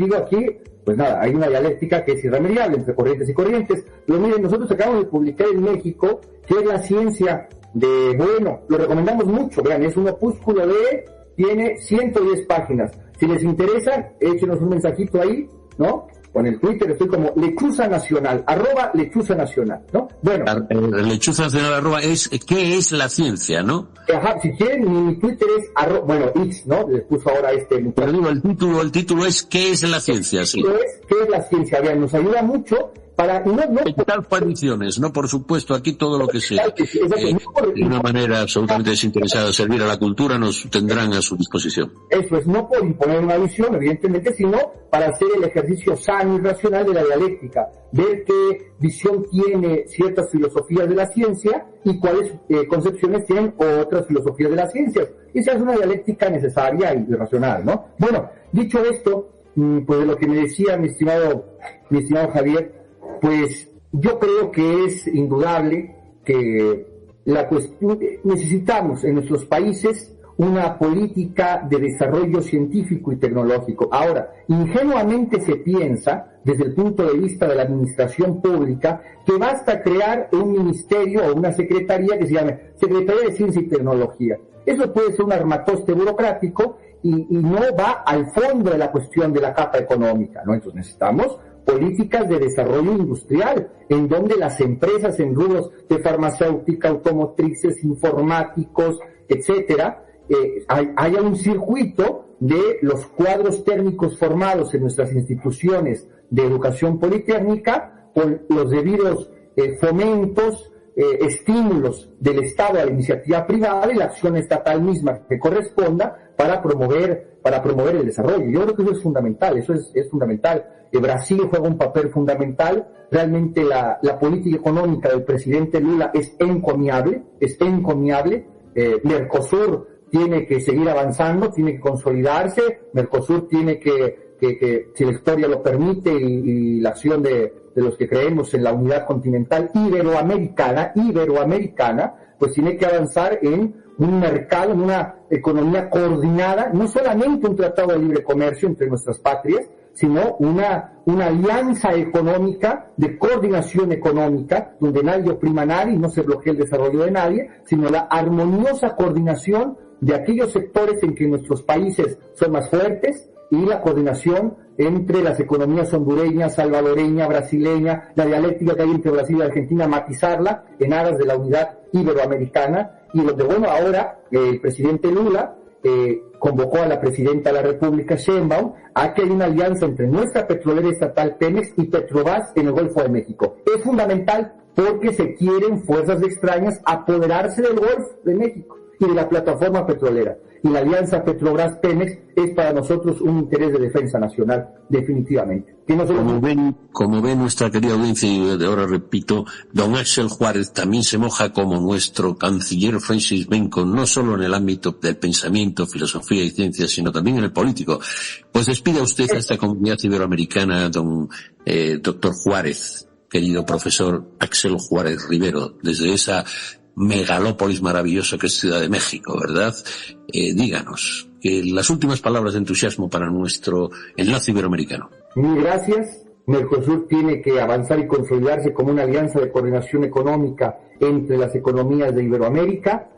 pues nada, hay una dialéctica que es irremediable entre corrientes y corrientes. Pero miren, nosotros acabamos de publicar en México, que es la ciencia de, bueno, lo recomendamos mucho, vean, es un opúsculo tiene 110 páginas. Si les interesa, échenos un mensajito ahí, ¿no? Con el Twitter estoy como Lechuza Nacional, @Lechuza Nacional, ¿no? Bueno. Lechuza Nacional, ¿qué es la ciencia, no? Ajá, si quieren, mi Twitter es X, ¿no? Les puso ahora Pero digo, el título es ¿qué es la ciencia? Sí. ¿Qué es la ciencia? Vean, nos ayuda mucho para tal condiciones, no, por supuesto, aquí todo lo que sea de una manera absolutamente desinteresada servir a la cultura nos tendrán a su disposición. Eso es, no por imponer una visión, evidentemente, sino para hacer el ejercicio sano y racional de la dialéctica, ver qué visión tiene ciertas filosofías de la ciencia y cuáles concepciones tienen otras filosofías de las ciencias. Y se hace una dialéctica necesaria y racional, ¿no? Bueno, dicho esto, pues de lo que me decía mi estimado Javier, pues yo creo que es indudable que la cuestión, necesitamos en nuestros países una política de desarrollo científico y tecnológico. Ahora, ingenuamente se piensa, desde el punto de vista de la administración pública, que basta crear un ministerio o una secretaría que se llame Secretaría de Ciencia y Tecnología. Eso puede ser un armatoste burocrático y no va al fondo de la cuestión de la capa económica, ¿no? Entonces necesitamos políticas de desarrollo industrial, en donde las empresas en rubros de farmacéutica, automotrices, informáticos, etcétera, haya un circuito de los cuadros técnicos formados en nuestras instituciones de educación politécnica con los debidos fomentos, estímulos del Estado a la iniciativa privada y la acción estatal misma que corresponda para promover el desarrollo. Yo creo que eso es fundamental, es fundamental. Brasil juega un papel fundamental. Realmente la política económica del presidente Lula es encomiable. Mercosur tiene que seguir avanzando, tiene que consolidarse. Mercosur tiene que si la historia lo permite y la acción de los que creemos en la unidad continental iberoamericana, pues tiene que avanzar en un mercado, en una economía coordinada, no solamente un tratado de libre comercio entre nuestras patrias, sino una alianza económica, de coordinación económica, donde nadie oprima a nadie y no se bloquea el desarrollo de nadie, sino la armoniosa coordinación de aquellos sectores en que nuestros países son más fuertes y la coordinación entre las economías hondureña, salvadoreña, brasileña, la dialéctica que hay entre Brasil y Argentina, matizarla en aras de la unidad iberoamericana, y donde, bueno, ahora el presidente Lula convocó a la presidenta de la República, Sheinbaum, a que haya una alianza entre nuestra petrolera estatal Pemex y Petrobras en el Golfo de México. Es fundamental porque se quieren fuerzas extrañas apoderarse del Golfo de México. y de la plataforma petrolera. Y la alianza Petrobras-Pemex es para nosotros un interés de defensa nacional, definitivamente. Que no solo... Como ven nuestra querida audiencia, y de ahora repito, don Axel Juárez también se moja como nuestro canciller Francis Bacon, no solo en el ámbito del pensamiento, filosofía y ciencia, sino también en el político. Pues despida usted a esta comunidad iberoamericana, don doctor Juárez, querido profesor Axel Juárez Rivero, desde esa megalópolis maravillosa que es Ciudad de México, ¿verdad? Díganos, las últimas palabras de entusiasmo para nuestro enlace iberoamericano. Mil gracias. Mercosur tiene que avanzar y consolidarse como una alianza de coordinación económica entre las economías de Iberoamérica.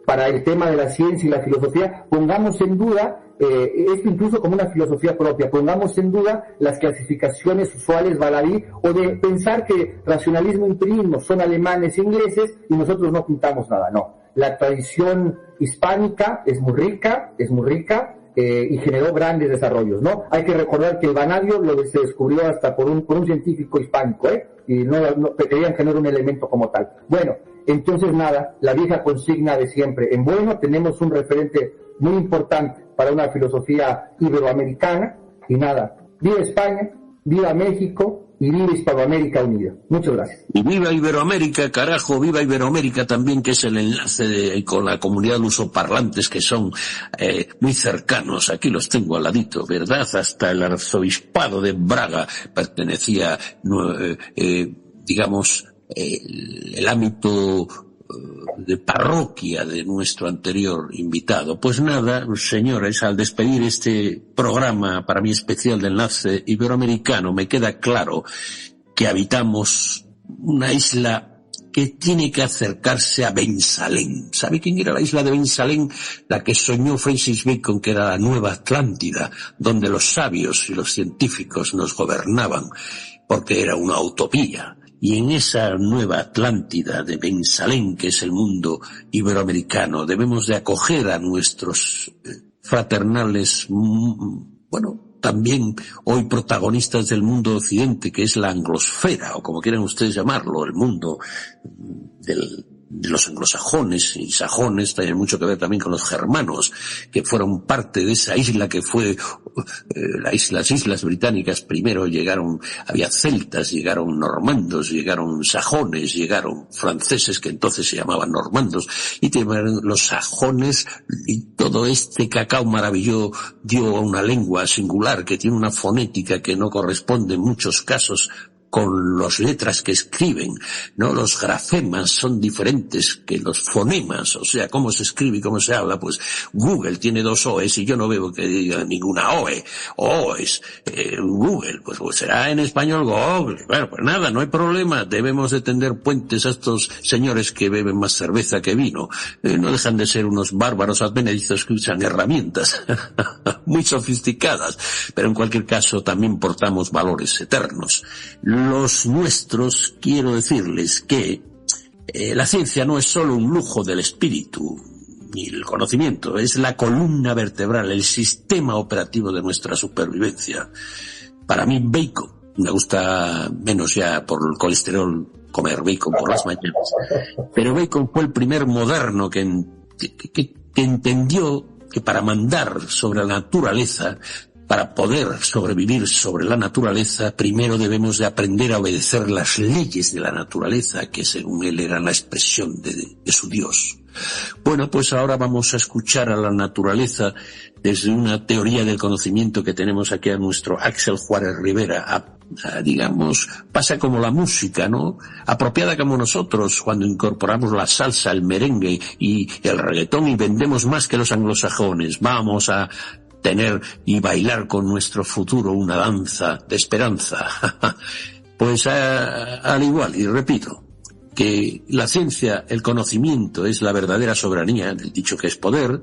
Para el tema de la ciencia y la filosofía, pongamos en duda, esto incluso como una filosofía propia, pongamos en duda las clasificaciones usuales baladí o de pensar que racionalismo y empirismo son alemanes e ingleses y nosotros no pintamos nada, no. La tradición hispánica es muy rica, y generó grandes desarrollos, ¿no? Hay que recordar que el vanadio se descubrió hasta por un científico hispánico, y no querían que no era un elemento como tal. Bueno, entonces nada, la vieja consigna de siempre. En bueno tenemos un referente muy importante para una filosofía iberoamericana, y nada, viva España, viva México, y viva Hispanoamérica unida. Muchas gracias. Y viva Iberoamérica, carajo, viva Iberoamérica también, que es el enlace con la comunidad lusoparlantes que son muy cercanos. Aquí los tengo al ladito, ¿verdad? Hasta el arzobispado de Braga pertenecía, digamos, el ámbito de parroquia de nuestro anterior invitado. Pues nada, señores, al despedir este programa para mí especial de enlace iberoamericano, me queda claro que habitamos una isla que tiene que acercarse a Ben Salem. ¿Sabe quién era la isla de Ben Salem? La que soñó Francis Bacon, que era la Nueva Atlántida, donde los sabios y los científicos nos gobernaban, porque era una utopía. Y en esa Nueva Atlántida de Ben Salem, que es el mundo iberoamericano, debemos de acoger a nuestros fraternales, también hoy protagonistas del mundo occidente, que es la anglosfera, o como quieran ustedes llamarlo, el mundo de los anglosajones y sajones, tiene mucho que ver también con los germanos, que fueron parte de esa isla que fue las islas británicas. Primero había celtas, llegaron normandos, llegaron sajones, llegaron franceses, que entonces se llamaban normandos, y los sajones, y todo este cacao maravilloso dio a una lengua singular que tiene una fonética que no corresponde en muchos casos con las letras que escriben, ¿no? Los grafemas son diferentes que los fonemas, o sea, cómo se escribe y cómo se habla. Pues Google tiene 2 O's y yo no veo que diga ninguna OE, O's, Google, pues será en español Google. Bueno, pues nada, no hay problema, debemos de tender puentes a estos señores que beben más cerveza que vino. No dejan de ser unos bárbaros advenedizos que usan herramientas muy sofisticadas, pero en cualquier caso también portamos valores eternos. Los nuestros, quiero decirles que la ciencia no es solo un lujo del espíritu ni el conocimiento, es la columna vertebral, el sistema operativo de nuestra supervivencia. Para mí, bacon, me gusta menos ya por el colesterol comer bacon por las mañanas, pero Bacon fue el primer moderno que entendió que para mandar sobre la naturaleza, para poder sobrevivir sobre la naturaleza, primero debemos de aprender a obedecer las leyes de la naturaleza, que según él eran la expresión de su Dios. Bueno, pues ahora vamos a escuchar a la naturaleza desde una teoría del conocimiento que tenemos aquí a nuestro Axel Juárez Rivera. Digamos, pasa como la música, ¿no? Apropiada como nosotros cuando incorporamos la salsa, el merengue y el reggaetón y vendemos más que los anglosajones. Vamos a tener y bailar con nuestro futuro una danza de esperanza. Pues al igual, y repito, que la ciencia, el conocimiento es la verdadera soberanía, del dicho que es poder.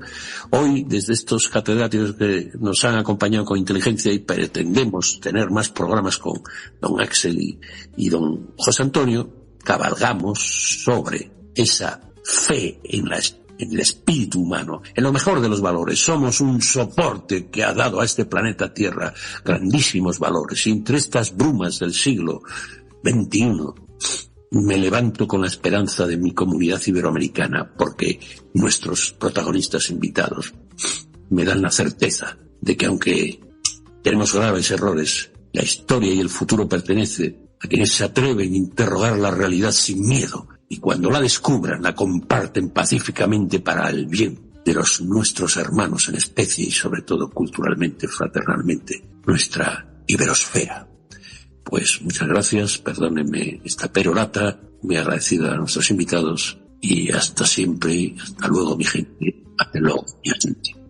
Hoy, desde estos catedráticos que nos han acompañado con inteligencia y pretendemos tener más programas con don Axel y don José Antonio, cabalgamos sobre esa fe en el espíritu humano, en lo mejor de los valores. Somos un soporte que ha dado a este planeta Tierra grandísimos valores, y entre estas brumas del siglo XXI me levanto con la esperanza de mi comunidad iberoamericana, porque nuestros protagonistas invitados me dan la certeza de que, aunque tenemos graves errores, la historia y el futuro pertenece a quienes se atreven a interrogar la realidad sin miedo, y cuando la descubran la comparten pacíficamente para el bien de los nuestros hermanos en especie y sobre todo culturalmente, fraternalmente, nuestra iberosfera. Pues muchas gracias, perdónenme esta perorata, muy agradecida a nuestros invitados y hasta siempre, hasta luego mi gente, hasta luego mi gente.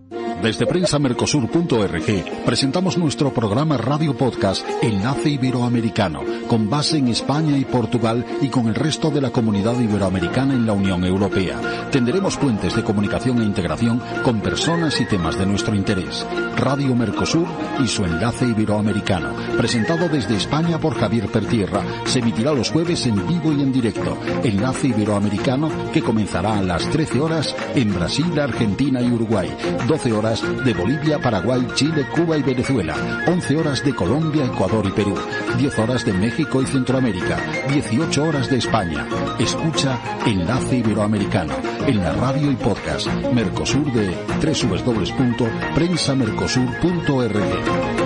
Desde prensamercosur.org presentamos nuestro programa Radio Podcast Enlace Iberoamericano, con base en España y Portugal y con el resto de la comunidad iberoamericana en la Unión Europea. Tenderemos puentes de comunicación e integración con personas y temas de nuestro interés. Radio Mercosur y su Enlace Iberoamericano, presentado desde España por Javier Pertierra, se emitirá los jueves en vivo y en directo. Enlace Iberoamericano, que comenzará a las 13 horas en Brasil, Argentina y Uruguay, 12 horas de Bolivia, Paraguay, Chile, Cuba y Venezuela, 11 horas de Colombia, Ecuador y Perú, 10 horas de México y Centroamérica, 18 horas de España. Escucha Enlace Iberoamericano en la radio y podcast Mercosur de www.prensamercosur.org.